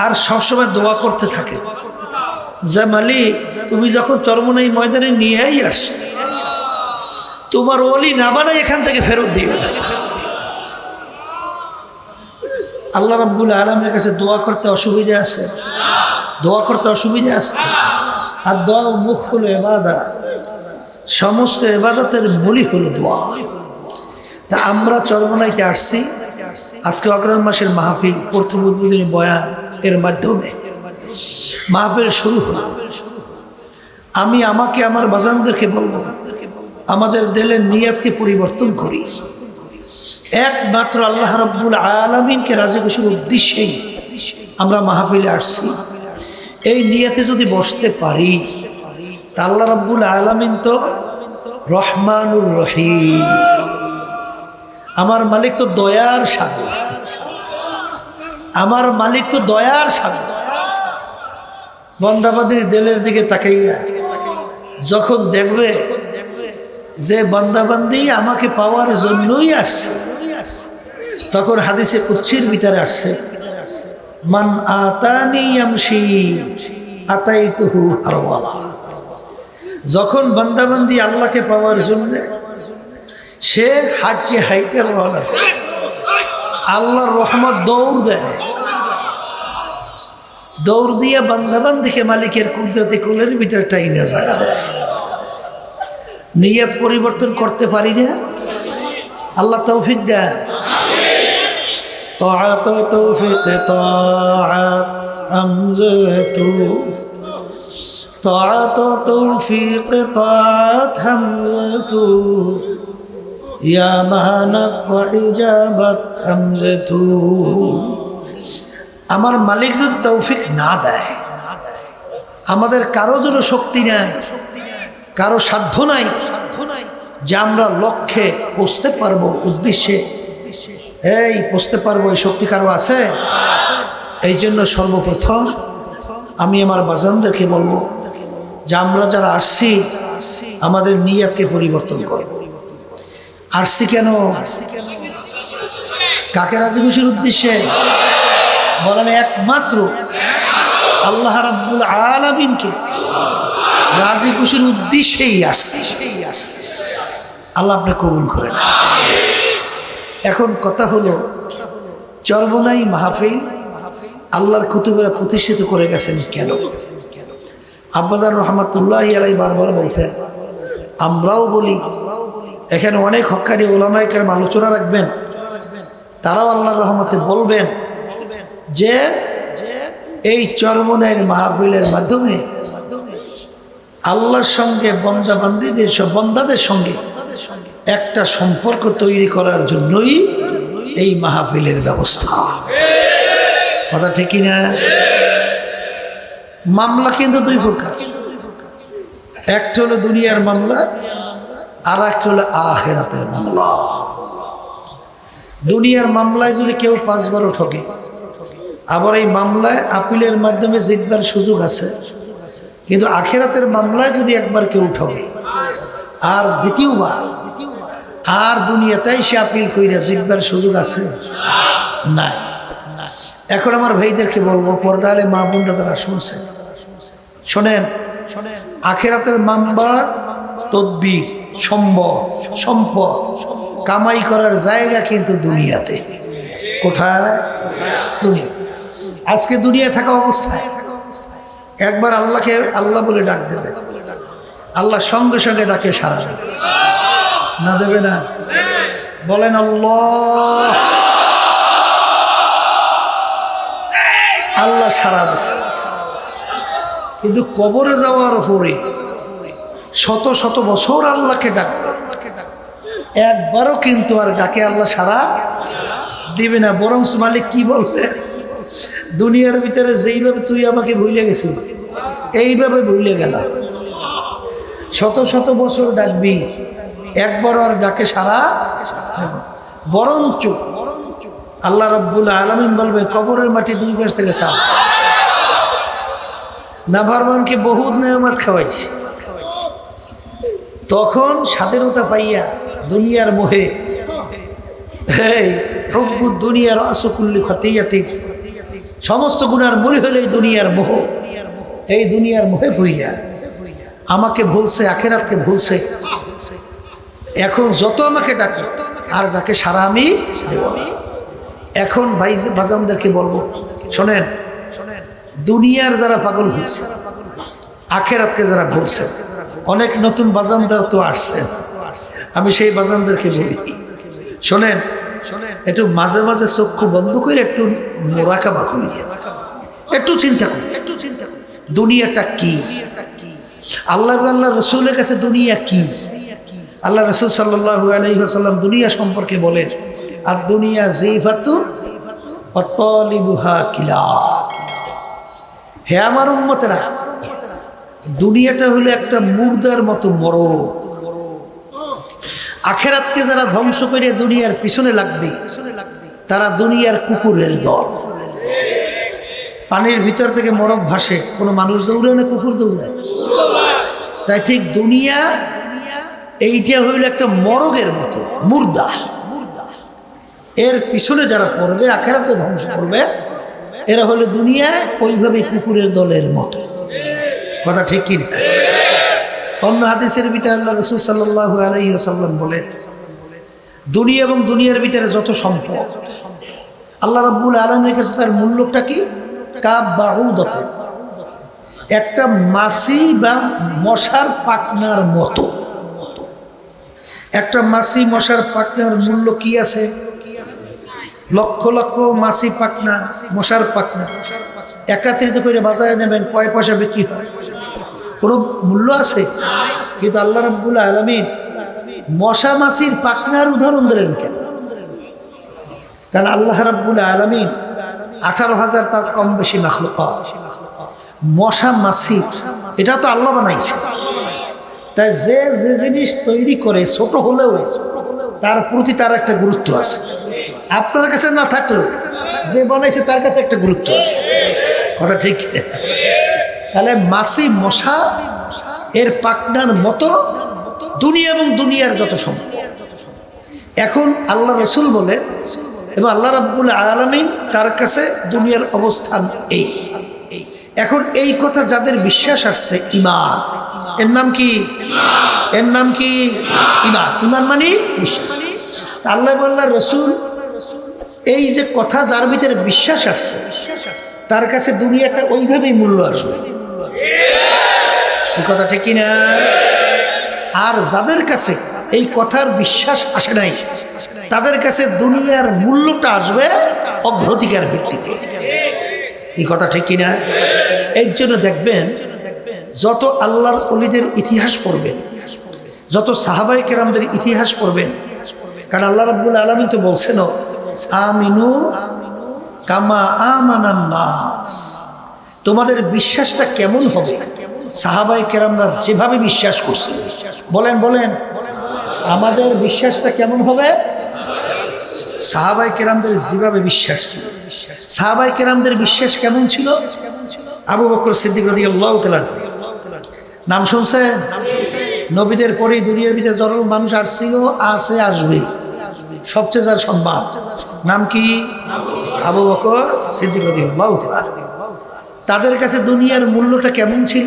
আর সবসময় দোয়া করতে থাকে যে মালিক, তুমি যখন চরমনাই ময়দানে নিয়েই আসছো, তোমার ওলি না বানাই এখান থেকে ফেরত দিও না। আল্লাহ রাব্বুল আলামিনের কাছে দোয়া করতে অসুবিধা আছে? দোয়া করতে অসুবিধা আছে? আর দোয়া মুখ হলো ইবাদত, সমস্ত ইবাদতের মূলই হলো দোয়া। তা আমরা চরমনাইতে আসছি, আজকে অগ্রহণ মাসের মাহফিল, প্রথম উদ্বোধনী বয়ান এর মাধ্যমে মাহফিল শুরু হলো। আমি আমাকে আমার বাজানদেরকে বলবো, আমাদের দিলের নিয়তকে পরিবর্তন করি। একমাত্র আল্লাহ রাব্বুল আলামিনকে রাজি খুশির উদ্দেশ্যেই আমরা মাহফিলে আসছি। এই নিয়তে যদি বসতে পারি, তা আল্লাহ রাব্বুল আলামিন তো রহমানুর রহিম, আমার মালিক তো দয়ার সাগর, আমার মালিক তো দয়ার সাগর। বান্দাবান্দির দিলের দিকে তাকাইয়া যখন দেখবে যে বান্দাবান্দি আমাকে পাওয়ার জন্যই আসছে, তখন হাদিসে কুদসির ভিতরে আসছে, মান আতানি ইয়ামশি আতাইতুহু হারওয়ালা। যখন বান্দাবান্দি আল্লাহকে পাওয়ার জন্য সে হাঁটিয়ে হাইটে রওনা করে, আল্লাহর রহমত দৌড় দেয়, দৌড় দিয়ে বান্দাবান্দিকে মালিকের কুদরতে কোলের ভিতরে টাইনা জায়গা দেয়। নিয়ত পরিবর্তন করতে পারি না, আল্লাহ তৌফিক দেয়। তাআত তৌফিক তাআত আমজাতু, তাআত তৌফিক তাআত হামজাতু, ইয়া মাহানাত ওয়া ইজাবাত হামজাতু। আমার মালিক যদি তৌফিক না দেয়, আমাদের কারো জন্য শক্তি নাই, কারো সাধ্য নাই যে আমরা লক্ষ্যে পৌঁছতে পারবো, উদ্দেশ্যে এই পৌঁছতে পারবো, এই শক্তি কারো আছে? এই জন্য সর্বপ্রথম আমি আমার বাজানদেরকে বলবো যে আমরা যারা আসছি, আমাদের নিয়তকে পরিবর্তন করব। আসছি কেন? কাকে রাজি খুশির উদ্দেশ্যে? বলেন একমাত্র আল্লাহ রাব্বুল আলামিনকে রাজি খুশির উদ্দেশ্যেই আসছি। আল্লাহ আপনি কবুল করেন। এখন কথা হলো, চরমনাই মাহফিল আল্লাহর কুতুবেরা প্রতিষ্ঠিত করে গেছেন কেন? আব্বাজান রহমাতুল্লাহি আলাইহি বারবার বলতেন, আমরাও বলি, এখানে অনেক হক্কানি ওলামায়ে কেরাম আলোচনা রাখবেন, তারাও আল্লাহর রহমতে বলবেন যে এই চরমনের মাহফিলের মাধ্যমে আল্লাহর সঙ্গে বন্দাদের সঙ্গে একটা সম্পর্ক তৈরি করার জন্যই এই মাহফিলের ব্যবস্থা। কথা ঠিক না? মামলা কিন্তু দুই প্রকার, একটা হলো দুনিয়ার মামলা আর একটা হলো আখিরাতের মামলা। দুনিয়ার মামলায় যদি কেউ 5 বারও ঠকে, আবার এই মামলায় আপিলের মাধ্যমে জিতবার সুযোগ আছে, কিন্তু আখিরাতের মামলায় যদি একবার কেউ ঠকে আর দ্বিতীয়বার আর দুনিয়াতেই সে আপিল কইরা জিতবার সুযোগ আছে নাই। এখন আমার ভাইদেরকে বলবো, পর্দালে মা বোনরা তারা শুনছেন, শোনেন, আখিরাতের মামলার তদবির সম্পদ কামাই করার জায়গা কিন্তু দুনিয়াতে। কোথায়? দুনিয়া। আজকে দুনিয়ায় থাকা অবস্থায় একবার আল্লাহকে আল্লাহ বলে ডাক দেবে, আল্লাহ সঙ্গে সঙ্গে ডাকে সাড়া দেবে না? দেবে না? বলেন আল্লাহ। আল্লাহ সাড়া দিচ্ছে, কিন্তু কবরে যাওয়ার পরে শত শত বছর আল্লাহকে ডাকবে, একবারও কিন্তু আর ডাকে আল্লাহ সাড়া দিবে না। বরং মালিক কি বলবে, দুনিয়ার ভিতরে যেইভাবে তুই আমাকে ভুলে গেছিস এইভাবে ভুলে গেলাম। শত শত বছর ডাকবি, একবার আর ডাকে সারা, বরঞ্চ আল্লাহ রাব্বুল আলামিন বলবে কবরের মাটি 2 পাশ থেকে সাফ। নাফরমানকে বহুত নেয়ামত খাওয়াইছে, তখন স্বাধীনতা পাইয়া দুনিয়ার মোহে, এই হুব্বুদ দুনিয়ার আসকুল্লি খতিয়াতি, সমস্ত গুনার মূল হলো এই দুনিয়ার মোহ। এই দুনিয়ার মোহে পইয়া আমাকে ভুলছে, আখিরাতকে ভুলছে। এখন যত আমাকে ডাকে আর ডাকে সারা আমি দেব না। এখন ভাই বাজানদেরকে বলবো, শোনেন, দুনিয়ার যারা পাগল হয়েছে, আখিরাতকে যারা ভুলছে, অনেক নতুন বাজানদার তো আসছেন, আমি সেই বাজানদেরকে বলি, শোনেন, একটু মাঝে মাঝে চক্ষু বন্ধ করে একটু মোরাকাবা করি, একটু চিন্তা করি, দুনিয়াটা কি? আল্লাহ রসুলের কাছে দুনিয়া কি? আল্লাহ রসুল সাল্লাল্লাহু আলাইহি ওয়াসাল্লাম দুনিয়া সম্পর্কে বলেন, আর দুনিয়া জিফাতু ওয়া তালিবুহা কিলা। হে আমার উম্মতেরা, দুনিয়াটা হলো একটা মুর্দার মতো মরণ। আখিরাতকে যারা ধ্বংস করে দুনিয়ার পিছনে লাগবে, তারা দুনিয়ার কুকুরের দল। পানির ভিতর থেকে মরক ভাসে, কোনো মানুষ দৌড়ায় না, কুকুর দৌড়ায়। তাই ঠিক দুনিয়া এইটা হইল একটা মরগের মতো মুর্দা। এর পিছনে যারা পড়বে, আখিরাতে ধ্বংস করবে, এরা হলো দুনিয়ায় ওইভাবে কুকুরের দলের মতো। কথা ঠিক কি না? অন্য হাদিসের ভিতরে আল্লাহ রাসূল সাল্লাল্লাহু আলাইহি ওয়াসাল্লাম বলেন, দুনিয়া এবং দুনিয়ার ভিতরে যত সম্পদ, আল্লাহ রাব্বুল আলামিনের কাছে তার মূল্যটা কি? কাবাউদাত, একটা মাছি বা মশার পাখনার মতো। একটা মাছি মশার পাখনার মূল্য কি আছে? লক্ষ লক্ষ মাছি পাখনা, মশার পাখনা একত্রিত করে বাজারে নেবেন, কয় পয়সা বিক্রি হয়? কোনো মূল্য আছে? কিন্তু আল্লাহ রাব্বুল আলামিন মশা মাছির পাখনার উদাহরণ দিলেন কেন? কারণ আল্লাহ রাব্বুল আলামিন 18,000 তার কম বেশি মাখলুকাত, মশা মাছি এটা তো আল্লাহ বানাইছে। তাই যে যে জিনিস তৈরি করে ছোট হলেও তার প্রতি তার একটা গুরুত্ব আছে। আপনার কাছে না থাকলেও যে বানাইছে তার কাছে একটা গুরুত্ব আছে। কথা ঠিক? তাহলে মাছি মশা এর পাখনার মতো দুনিয়া এবং দুনিয়ার যত সম্পদ। এখন আল্লাহ রসুল বলে, এবং আল্লাহ রাব্বুল আলামিন তার কাছে দুনিয়ার অবস্থান এই। এখন এই কথা যাদের বিশ্বাস আসছে, ঈমান, এর নাম কি? এর নাম কি? ঈমান। ঈমান মানে বিশ্বাস। আল্লাহ আল্লাহ রসুল এই যে কথা যার ভিতরে বিশ্বাস আসছে, তার কাছে দুনিয়াটা ওইভাবেই মূল্য আসবে। এই কথা ঠিক কিনা? আর যাদের কাছে এই কথার বিশ্বাস আসে নাই, তাদের কাছে দুনিয়ার মূল্যটা আসবে অগ্রাধিকার ভিত্তিতে। এই কথা ঠিক কিনা? এর জন্য দেখবেন যত আল্লাহর ওলিদের ইতিহাস পড়বেন, যত সাহাবায়ে কেরামদের ইতিহাস পড়বেন, কারণ আল্লাহ রাব্বুল আলামিন তো বলছেন আমিনু কামা আমানান নাস, তোমাদের বিশ্বাসটা কেমন হবে সাহাবায়ে কেরামরা যেভাবে বিশ্বাস করছেন। বলেন বলেন, আমাদের বিশ্বাসটা কেমন হবে? সাহাবায়ে কেরামদের যেভাবে বিশ্বাস ছিল। সাহাবায়ে কেরামদের বিশ্বাস কেমন ছিল? আবু বকর সিদ্দিক রাদিয়াল্লাহু তাআলা নাম শুনছেন? নবীদের পরে দুনিয়ার ভিতরে যত মানুষ আসছিল, আছে, আসবে, সবচেয়ে যার সম্মান নাম কি? আবু বকর সিদ্দিক রাদিয়াল্লাহু তাআলা। তাদের কাছে দুনিয়ার মূল্যটা কেমন ছিল?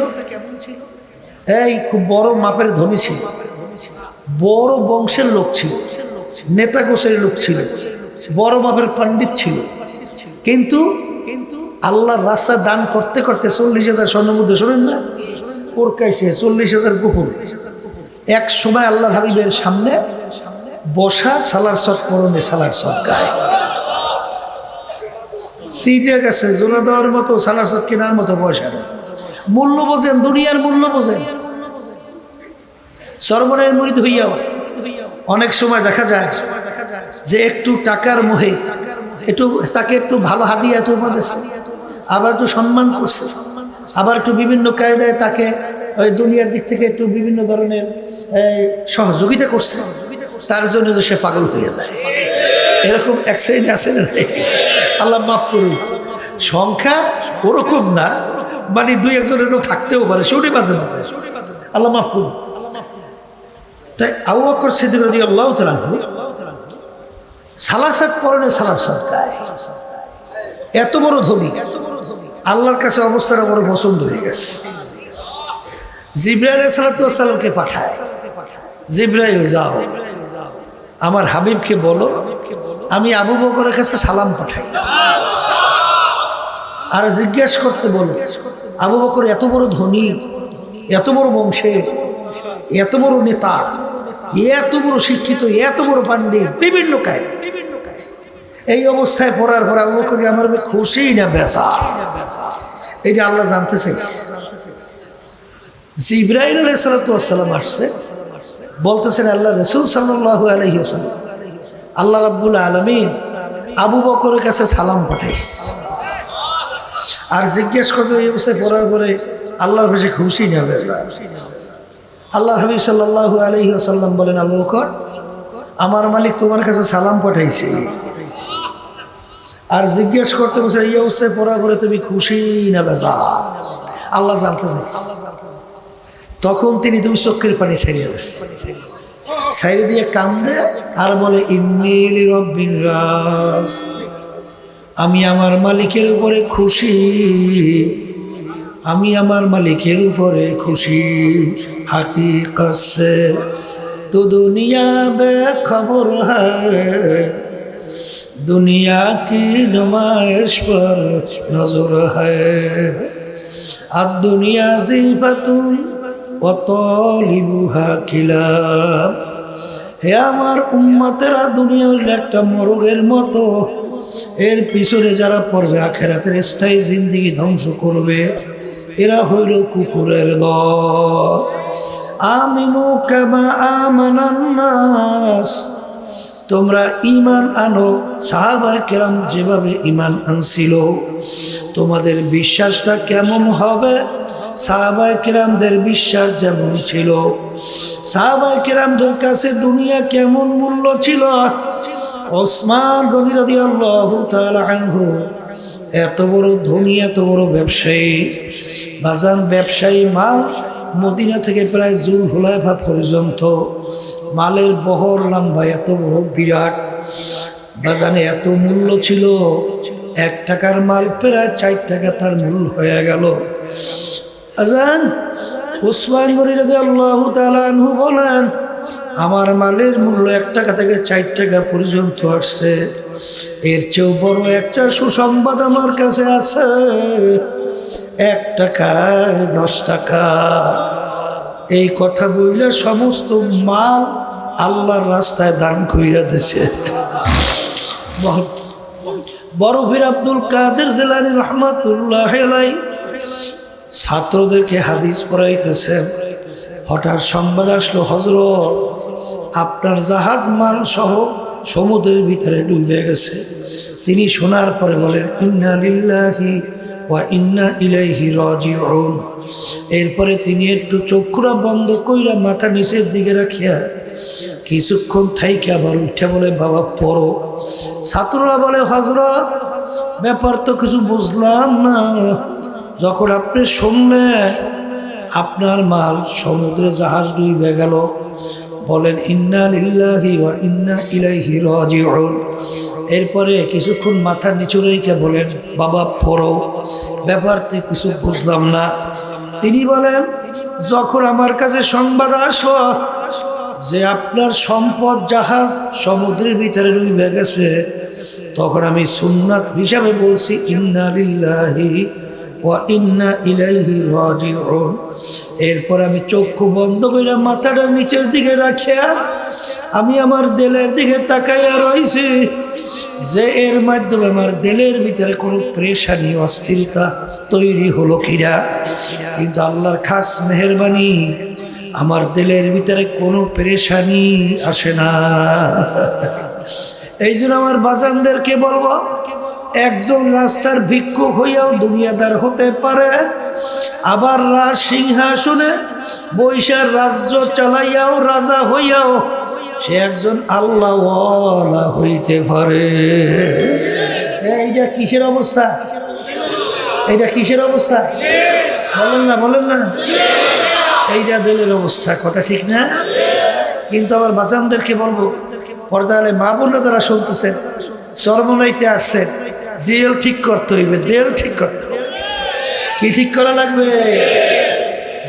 এই খুব বড় মাপের ধনী ছিল, বড় বংশের লোক ছিল, নেতা গোছের লোক ছিল, বড় মাপের পণ্ডিত ছিল, কিন্তু আল্লাহর রাস্তা দান করতে করতে 40,000 স্বর্ণমুদ্রা, শোনেন না, প্রকাশ্যে 40,000 গোপন। এক সময় আল্লাহর হাবিবের সামনে বসা, সালার সব পরনে, সালার সব গায়ে, সিরিয়া গেছে জোড়া দেওয়ার মতো, সালার সব কেনার মতো পয়সা নেই। মূল্য বোঝেন, দুনিয়ার মূল্য বোঝেন। সরমনের মুরিদ হইয়াও অনেক সময় দেখা যায় যে একটু টাকার মোহে তাকে একটু ভালো হাদিয়া তো উপদেশে, আবার একটু সম্মান করছে, আবার একটু বিভিন্ন কায়দায় তাকে ওই দুনিয়ার দিক থেকে একটু বিভিন্ন ধরনের সহযোগিতা করছে, তার জন্য যে সে পাগল হয়ে যায়। এরকম এক শ্রেণী আছে না? আল্লাহ মাফ করুন, সংখ্যা ওরকম না, মানে দুই একজনেরও থাকতেও পারে, শুনি মাঝে মাঝে, আল্লাহ মাফ করুন। তাই আবু বকর সিদ্দিক রাদিয়াল্লাহু তাআলা সালার সাত পরনে, সালার সাত গায়ে, এত বড় ধনী, আল্লাহর কাছে অবস্থাটা বড় পছন্দ হয়ে গেছে। জিবরাইল আলাইহিস সালামকে পাঠায়, জিবরাইল যাও আমার হাবিবকে বলো আমি আবু বকরের কাছে সালাম পাঠাই, আর জিজ্ঞেস করতে বলো আবু বকর এত বড় ধনী, এত বড় বংশের, এত বড় নেতা, এত বড় শিক্ষিত, এত বড় পাণ্ডিত, বিভিন্ন কায়, এই অবস্থায় পড়ার পর আবু বকর আমার খুশি না বেজার, এইটা আল্লাহ জানতে চাইছে। জিবরাইল আলাইহিস সালাম আসছে, বলতেছেন আল্লাহ রাসূল সাল্লাল্লাহু আলাইহি ওয়াসাল্লাম, আল্লাহ রাব্বুল আলামিন আবু বকরের কাছে সালাম পাঠাইছে, আর জিজ্ঞেস করবে এই অবস্থায় পড়ার পরে আল্লাহর কাছে খুশি না বেজার। আল্লাহ হাবিব সাল্লাল্লাহু আলাইহি ওয়াসাল্লাম বলেন, আবু বকর আমার মালিক তোমার কাছে সালাম পাঠাইছে, আর জিজ্ঞেস করতে বসে এই অবস্থায় পড়ার পরে তুমি খুশি না বেজার, আল্লাহ জানতে চাইছে। তখন তিনি দুই চোখের পানি ছাড়িয়ে দিচ্ছে, ছাড়িয়ে দিয়ে কান্দে আর বলে ইন্নী লিরাব্বির রাস, আমি আমার মালিকের উপরে খুশি, আমি আমার মালিকের উপরে খুশি। হাকিকত সে তো দুনিয়া বেখবর হ্যায়, দুনিয়া কি নুমাইশ পর নজর হ্যায়, আর দুনিয়া জিফাতুন ওয়া তালিবুহা কিলাব। হে আমার উম্মতেরা, দুনিয়া হইল একটা মরগের মতো, এর পিছনে যারা পড়বে আখিরাতের স্থায়ী জিন্দেগি ধ্বংস করবে, এরা হইল কুকুরের দল। আমিনু কামা আমানান নাস, তোমরা ঈমান আনো সাহাবায়ে কেরাম যেভাবে ঈমান আনছিল, তোমাদের বিশ্বাসটা কেমন হবে সাহাবায়ে কেরামদের বিশ্বাস যেমন ছিল। সাহাবায়ে কেরামদের কাছে দুনিয়া কেমন মূল্য ছিল। ওসমান গনি রাদিয়াল্লাহু তাআলা আনহু এত বড় ধনী, এত বড় ব্যবসায়ী, বাজার ব্যবসায়ী, মাল মদিনা থেকে প্রায় জুলহুলাইফা পর্যন্ত মালের বহর লম্বা, এত বড় বিরাট বাজানে এত মূল্য ছিল। 1 টাকার মাল প্রায় 4 টাকা তার মূল্য হয়ে গেল। আজান ওসমান গনি রাদিয়াল্লাহু তাআলা আনহু বলেন, আমার মালের মূল্য 1 টাকা থেকে 4 টাকা পর্যন্ত আসছে, এর চেয়েও বড় একটা সুসংবাদ আমার কাছে আছে। 1 টাকায় 10 টাকা। এই কথা বললে সমস্ত মাল আল্লাহর রাস্তায় দান কইরা দিছে। বরফির আব্দুল কাদের জিলানী রহমাতুল্লাহ আলাইহি ছাত্রদেরকে হাদিস পড়াইতেছেন। হঠাৎ সংবাদ আসলো, হযরত আপনার জাহাজ মাল সহ সমুদ্রের ভিতরে ডুবে গেছে। তিনি শোনার পরে বলেন, ইন্না লিল্লাহি ওয়া ইন্না ইলাইহি রাজিউন। এরপরে তিনি একটু চক্ষুরা বন্ধ কইরা মাথা নিচের দিকে রাখিয়া কিছুক্ষণ থাইকে আবার উঠে বলে, বাবা পড়ো। ছাত্ররা বলে, হযরত ব্যাপার তো কিছু বুঝলাম না। যখন আপনি শুনলেন আপনার মাল সমুদ্রে জাহাজ ডুবে গেল, বলেন ইন্না লিল্লাহি ওয়া ইন্না ইলাইহি রাজিউন। এরপরে কিছুক্ষণ মাথা নিচু রেখে বলেন, বাবা পড়ো। ব্যাপার তো কিছু বুঝলাম না। তিনি বলেন, যখন আমার কাছে সংবাদ আসলো যে আপনার সম্পদ জাহাজ সমুদ্রের ভিতরে ডুবে গেছে, তখন আমি সুন্নাত হিসাবে বলছি ইন্না লিল্লাহি ওয়া ইন্না ইলাইহি রাজিউন। এরপর আমি চক্ষু বন্ধ করে মাথাটা নিচের দিকে রাখিয়া আমি আমার দিলের দিকে তাকাইয়া রয়েছি যে এর মাধ্যমে আমার দিলের ভিতরে কোনো পেরেশানি অস্থিরতা তৈরি হলো কিনা। কিন্তু আল্লাহর খাস মেহেরবানি, আমার দিলের ভিতরে কোনো পেরেশানি আসে না। এই জন্য আমার বাজানদেরকে বলবো, একজন রাস্তার ভিক্ষুক হইয়াও দুনিয়াদার হতে পারে, আবার রাজ সিংহাসনে বৈশার রাজ্য চালাইয়াও রাজা হইয়াও সে একজন আল্লাহওয়ালা হইতে পারে। এইটা কিসের অবস্থা? এইটা কিসের অবস্থা? বলেন না এইটা দিলের অবস্থা। কথা ঠিক না? কিন্তু আমার বাজানদেরকে বলবো, পর্দালে মা বোনরা যারা শুনতেছেন, চরমনাইতে আসছেন, দেল ঠিক করতে হইবে। দেল ঠিক করতে হবে। কি ঠিক করা লাগবে?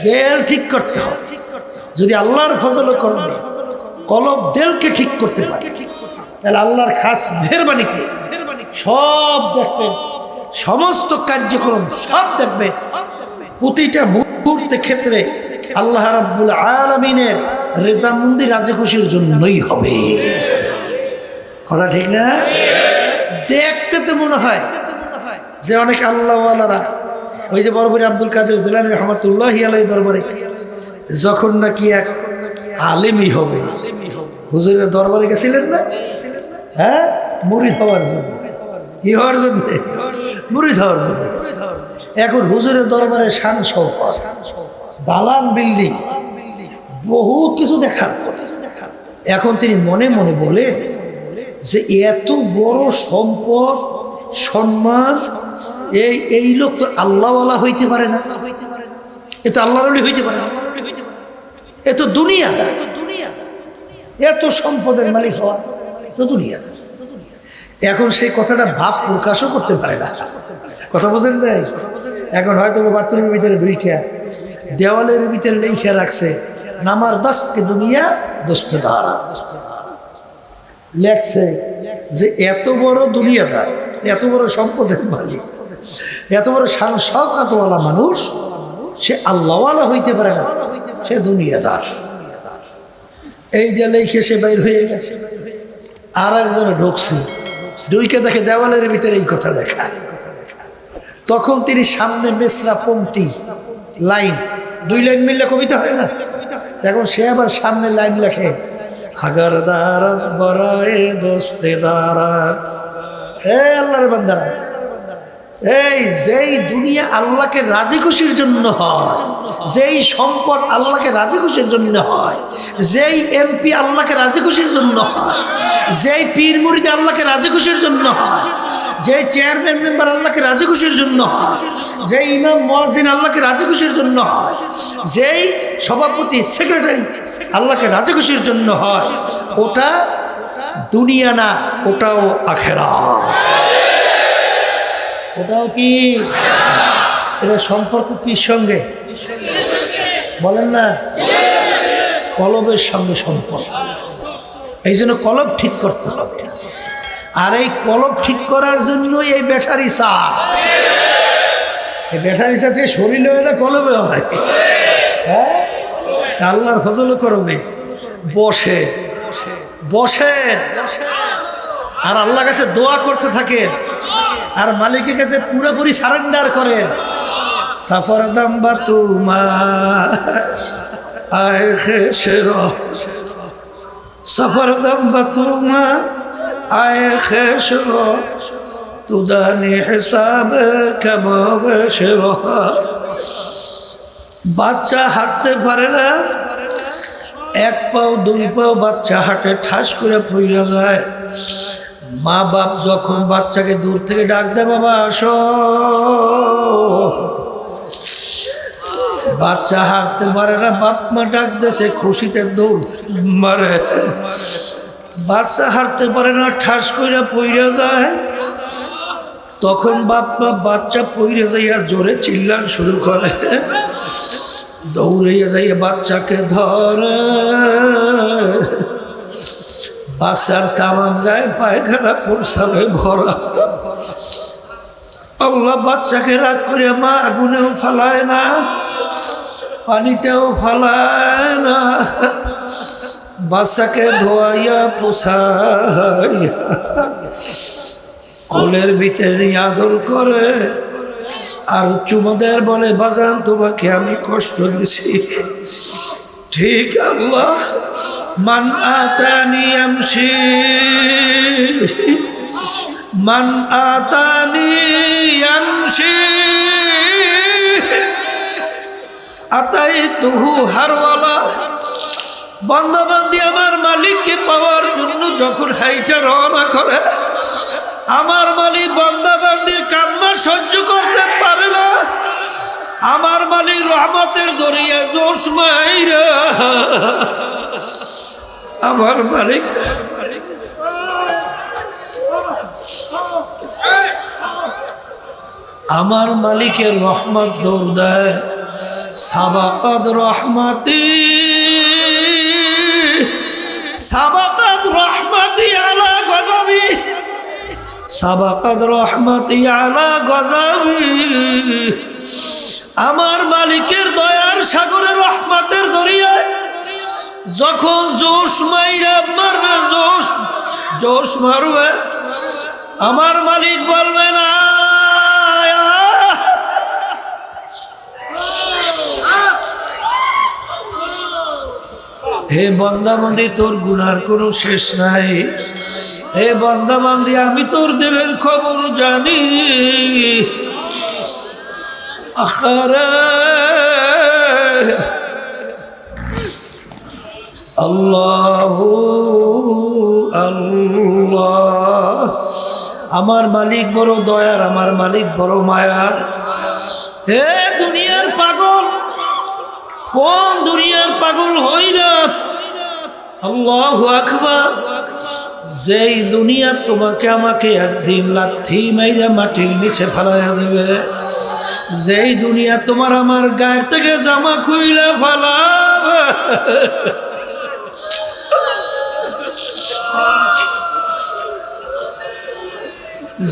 দেল ঠিক করতে হবে। যদি আল্লাহর ফজল করবে কলব দেলকে ঠিক করতে পারে, তাহলে আল্লাহর খাস মেহেরবানিতে সব দেখবেন, সমস্ত কার্যক্রম সব দেখবে, প্রতিটা মুহূর্তে ক্ষেত্রে আল্লাহ রাব্বুল আলামিনের রেজামন্দি রাজি খুশির জন্যই হবে। কথা ঠিক না? দেখতে তো মনে হয় যে অনেক আল্লাহওয়ালারা, ওই যে বরফির আব্দুল কাদের জিলানী রহমাতুল্লাহি আলাইহি দরবারে যখন নাকি এক আলেমই হবে, হুজুরের দরবারে গেছিলেন না? হ্যাঁ, মুরিদ হওয়ার জন্য। কি হওয়ার জন্য? মুরিদ হওয়ার জন্য। এখন হুজুরের দরবারে শান শওকত, দালান বিল্ডিং, বহুত কিছু দেখার পরে এখন তিনি মনে মনে বলে যে এত বড় সম্পদ সম্মান, এই লোক তো আল্লাহওয়ালা হইতে পারে না, এ তো আল্লাহর ওলি হইতে পারে না, এ তো দুনিয়াদার। এত সম্পদের মালিক হওয়া তো দুনিয়াদার। এখন সেই কথাটা ভাব প্রকাশও করতে পারে না। কথা বোঝেন নাই? এখন হয়তো বাথরুমের ভিতরে ঢুইকা দেওয়ালের ভিতরে লিখে রাখছে, নামার দাসকে দুনিয়া দোস্তে দাঁড়া। লেখছে যে এত বড় দুনিয়াদার, এত বড় সম্পদের মালিক, এত বড় শান শওকতওয়ালা মানুষ, সে আল্লাহওয়ালা হইতে পারে না, সে দুনিয়াদার। এই যে লেখে সে বাইর হয়ে গেছে। আর একজনে ঢুকছে, ঢুকে দেখে দেওয়ালের ভিতরে এই কথা লেখা। তখন তিনি সামনে মেসরা পংক্তি লাইন, 2 লাইন মিললে কবিতা হয় না? এখন সে আবার সামনে লাইন লেখে, আগার দারাত বরায়ে দোস্তে দারাত। হে আল্লাহর বান্দারা, এই যেই দুনিয়া আল্লাহকে রাজি খুশির জন্য হয়, যেই সম্পদ আল্লাহকে রাজি খুশির জন্য হয়, যেই এমপি আল্লাহকে রাজি খুশির জন্য হয়, যেই পীর মুরিদ আল্লাহকে রাজি খুশির জন্য হয়, যেই চেয়ারম্যান মেম্বার আল্লাহকে রাজি খুশির জন্য হয়, যেই ইমাম মুয়াজ্জিন আল্লাহকে রাজি খুশির জন্য হয়, যেই সভাপতি সেক্রেটারি আল্লাহকে রাজি খুশির জন্য হয়, ওটা দুনিয়া না, ওটাও আখিরাত। ওটাও কি? এটা সম্পর্ক কি সঙ্গে? বলেন না। কলবের সঙ্গে সম্পর্ক। এই জন্য কলব ঠিক করতে হবে। আর এই কলব ঠিক করার জন্য এই ব্যাটারি চার্জ, এই ব্যাটারি চার্জ শরীরে হয় না কলবে হয়। হ্যাঁ, আল্লাহর ফজল করবে। বসেন বসেন আর আল্লাহর কাছে দোয়া করতে থাকেন আর মালিকের কাছে পুরোপুরি সারেন্ডার করেন। সফর দম বা তুমা আয় খেশের, সফর দম বা তুমা আয় খেশের, তুদানি হিসাব কেমন। বাচ্চা হাঁটতে পারে না, এক পাও দুই পাও বাচ্চা হাঁটে, ঠাস করে পড়ে যায়। মা বাপ যখন বাচ্চাকে দূর থেকে ডাক দেয়, বাবা আসো, বাচ্চা হাঁটতে পারে না, বাপ মা ডাক দেশে খুশিতে দৌড় মারে। বাচ্চা হাঁটতে পারে না, ঠাস করে পড়ে যায়। তখন বাপ মা বাচ্চা পড়ে যাইয়া জোরে চিল্লান শুরু করে, দৌড়াইয়া যাইয়া বাচ্চাকে ধরে। বাচ্চার তামাক যায় পায়খানা প্রসাবে ভরা। আল্লাহ বাচ্চাকে রাগ করে মা আগুনেও ফালায় না, পানিতেও ফালায় না, বাচ্চাকে ধোয়াইয়া পোষাইয়া কোলের ভিতরে আদর করে আর চুমদের বলে, বাজান তোমাকে আমি কষ্ট দিছি। ঠিক আল্লাহ, মান আতানি আমশি, মান আতানি আমশি আতাইতুহু হারওয়ালা। বান্দাবান্দি আমার মালিককে পাওয়ার জন্য যখন হাইটা রওনা করে, আমার মালিক বান্দাবান্দির কান্না সহ্য করতে পারে না। আমার মালিক রহমতের দরিয়া জোশ মাইরা, আমার মালিক আমার মালিকের রহমত দৌড় দেয়। সাবাকাত রহমতি, সাবাকাত রহমতি আলা গজবি, সাবাকাত রহমতি আলা গজবি। আমার মালিকের দয়ার সাগরে রহমতের দরিয়ায় যখন জোশ মাইরা মারবে, জোশ মারবে, আমার মালিক বলবে না, হে বান্দাবান্দি তোর গুনার কোনো শেষ নাই, হে বান্দাবান্দি আমি তোর দিলের খবর জানি। আখারে আল্লাহু আল্লাহ, আমার মালিক বড় দয়ার, আমার মালিক বড় মায়ার। হে দুনিয়ার পাগল, কোন দুনিয়ার পাগল হইলা? আল্লাহু আকবার। যেই দুনিয়া তোমাকে আমাকে একদিন লাথি মাইরা মাটির নিচে ফেলাইয়া দেবে, যেই দুনিয়া তোমার আমার গায়ের থেকে জামা খুইলা ফেলাবে,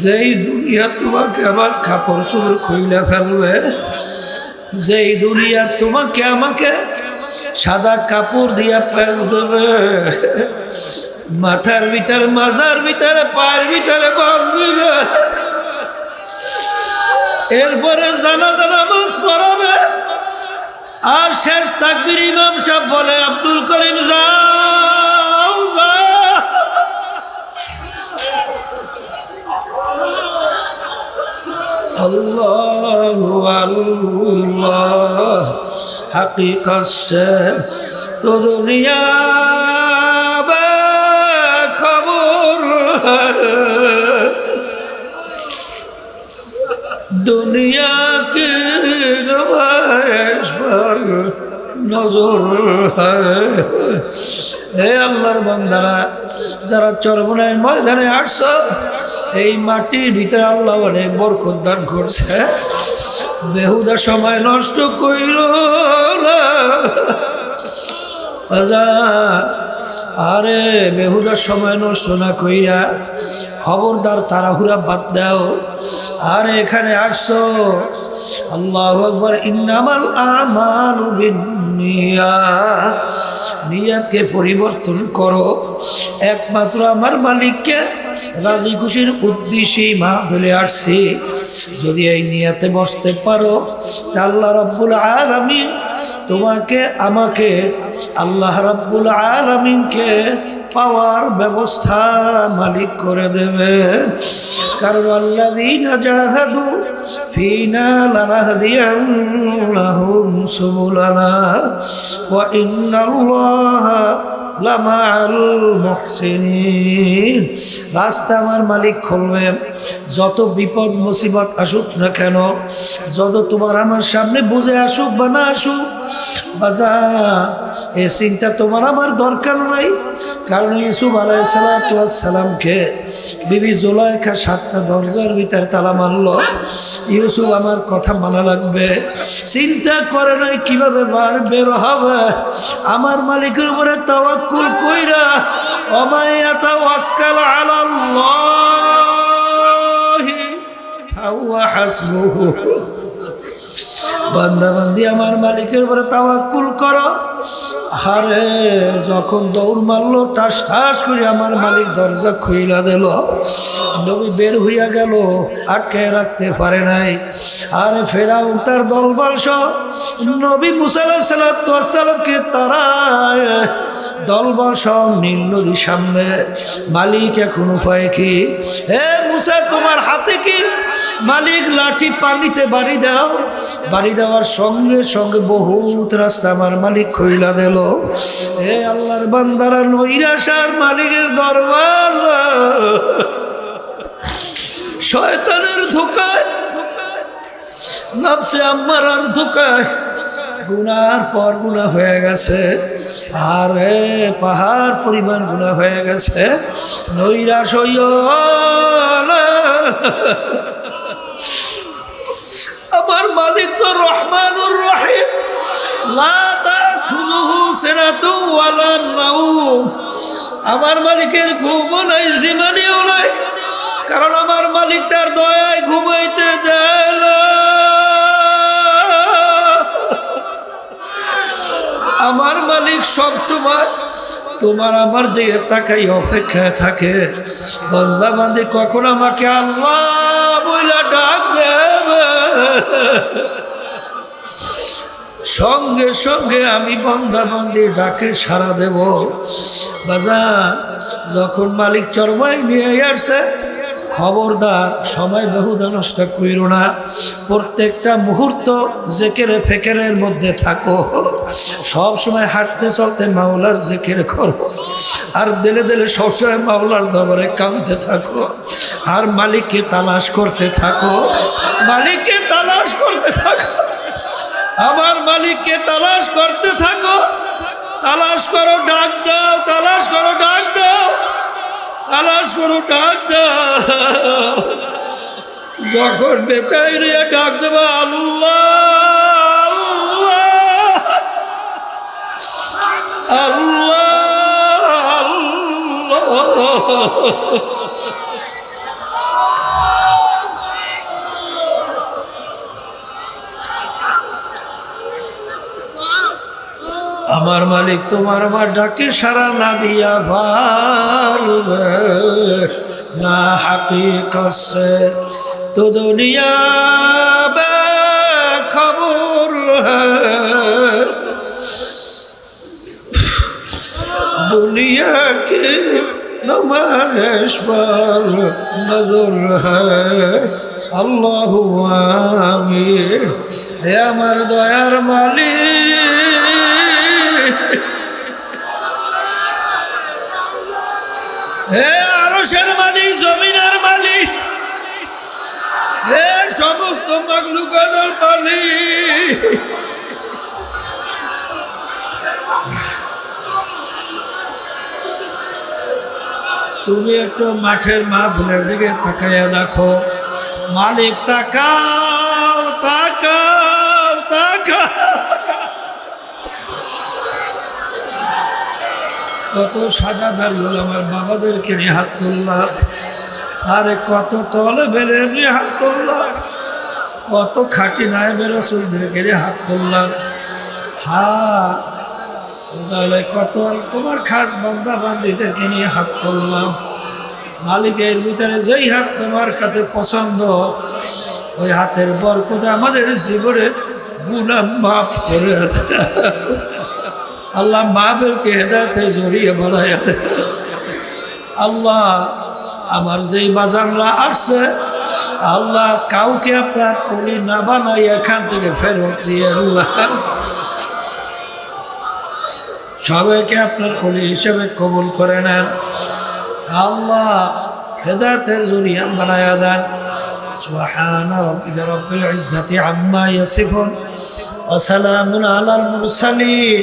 যেই দুনিয়া তোমাকে আমার কাপড় চোপড় খুইলা ফেলবে, যেই দুনিয়া তোমাকে আমাকে সাদা কাপড় দিয়া পেঁচ দেবে, মাথার ভিতরে মাজার ভিতরে পায়ের ভিতরে বাঁধবে, এরপরে জানাজা নামাজ পড়াবে, আর শেষ তাকবীর ইমাম সাহেব বলে, আব্দুল করিম যাও যাও। আল্লাহু আল্লাহ, হাকিকত সে তো দুনিয়া বে খবর, দুনিয়া কে নমাজ পর নজর। হে আল্লাহর বান্দারা, যারা চরমনাইয়ের ময়দানে আসছো, এই মাটির ভিতরে আল্লাহ অনেক বরকত দান করছে। বেহুদা সময় নষ্ট কইরো না, আরে বেহুদার সময় নষ্ট না কইরা খবরদার তাড়াহুড়া বাদ দাও। আর এখানে আসছো, আল্লাহু আকবার, ইন্নামাল আমালু বিন্নিয়াত, নিয়াতকে পরিবর্তন করো। একমাত্র আমার মালিককে রাজি খুশির উদ্দেশ্যেই মাহফিলে আসছি। যদি এই নিয়াতে বসতে পারো তা আল্লাহ রাব্বুল আলামিন তোমাকে আমাকে আল্লাহ রাব্বুল আলামিনকে পাওয়ার ব্যবস্থা মালিক করে দেবেন। কারণ আল্লাযীনা জাহাদু ফীনা লানাহদিয়ান্নাহুম সুবুলানা ওয়া ইন্নাল্লাহা লামাআল মুহসিনিন। রাস্তা আমার মালিক খুলবেন। যত বিপদ মুসিবত আসুক না কেন, যত তোমার আমার সামনে বুঝে আসুক বা না আসুক, বাজার এ চিন্তা তোমার আমার দরকার নাই। কারণ ইউসুফ আলাইহিসসালামকে বিবি জুলাইখা 7টা দরজার ভিতরে তালা মারল। ইউসুফ আমার কথা মানা লাগবে, চিন্তা করে নাই কিভাবে বার বের হবে। আমার মালিকের উপরে তাওয়াক্কুল কইরা, ওয়া ইয়াতাওয়াক্কাল আলাল্লাহি ফাহুয়া হাসবুহু। বান্দা বান্দি আমার মালিকের উপরে তাওয়াক্কুল করো। আরে যখন দৌড় মারলো, টাস টাস করে আমার মালিক দরজা খুইলা দিল। নবী বের হইয়া গেল, আটকে রাখতে পারে নাই। আরে ফেরাউন তার দলবল সহ নবী মুসা আলাইহিস সালামকে তারা দলবল সহ নীল নদীর সামনে। মালিক এখন উপায় কি? হে মুসা, তোমার হাতে কি? মালিক লাঠি পানিতে বাড়ি দাও। বাড়ি দেওয়ার সঙ্গে সঙ্গে বহুত রাস্তা আমার মালিক খুইলা দিল। এ আল্লাহর বান্দারা, নৈরাশার মালিকের দরবার শয়তানের ধোকায়, নফসে আম্মারার ধোকায় গুনার পর গুনাহ হয়ে গেছে। আরে পাহাড় পরিমাণ গুনাহ হয়ে গেছে। নৈরাশ হইও না, আমার মালিক তো রহমানুর রহিম, লা তাখুযুহু সিনাতুন ওয়ালা নাওম। আমার মালিকের ঘুমও নাই, জিমানিও নাই, কারণ আমার মালিক তার দয়ায় ঘুমাইতে দেয় না। আমার মালিক সবসময় তোমার আমার দিকে তাকাই অপেক্ষায় থাকে। বান্দা বান্দি কখন আমাকে আল্লাহ বইলা ডাক দেবে, সঙ্গে সঙ্গে আমি বান্দা বান্দি ডাকে সাড়া দেব। বাজার যখন মালিক চরমাই নিয়ে আসছে, খবরদার সময় বহুদা নষ্ট কইরো না। প্রত্যেকটা মুহূর্ত জিকিরে ফিকিরের মধ্যে থাকো। সব সময় হাঁটতে চলতে মাওলার জিকির করো, আর দিলে দিলে সবসময় মাওলার দরবারে কাঁদতে থাকো, আর মালিককে তালাশ করতে থাকো। মালিককে তালাশ করতে থাকো, আমার মালিককে তালাশ করতে থাকো। তালাশ করো, ডাক দাও, তালাশ করো, ডাক দাও, তালাশ করো, ডাক দাও। যখন বেচারিয়া ডাক দেবা আল্লাহ আল্লাহ আল্লাহ, আমার মালিক তোমার আমার ডাকে সারা না দিয়া পারবে না। হাকিকত সে তো দুনিয়া বেখবর হ্যায়, দুনিয়া के नुमाइश पर नजर है। আল্লাহু আমিন। হে আমার দয়ার মালিক, হে আরশের মালিক, জমিনের মালিক, হে সমস্ত মাখলুকাতের মালিক, তুমি একটু মাঠের মাহফিলের দিকে তাকাইয়া দেখো। মালিক তাকাও, তাকাও, তাকাও। কত সাদা দাড়ি আমার বাবাদেরকে নিয়ে হাত তুললাম, আরে কত তলবেলের নিয়ে হাত তুললাম, কত খাঁটি নায়েবের রাসূলদেরকে নিয়ে হাত তুললাম। তাহলে কত তোমার খাস বান্দা বান্দিদেরকে নিয়ে হাত তুললাম। মালিকের ভিতরে যেই হাত তোমার কাছে পছন্দ, ওই হাতের বরকতে আমাদের জীবনের গুনাহ মাফ করে আল্লাহ মাহবুবকে হেদায়েতে জড়িয়ে বানায়। আল্লাহ আমার যেই বাজানরা আসছে, আল্লাহ কাউকে আপনার উনি না বানাই এখান থেকে ফেরত দিয়ে আল্লাহ সবাইকে আপনার ওলি হিসেবে কবুল করে নেন। আল্লাহ হেদায়েতের জরিয়া বানায়া দেন। সুবহানা রাব্বিকা রাব্বিল ইজ্জাতি আম্মা ইয়াসিফুন ওয়া সালামুন আলাল মুরসালিন।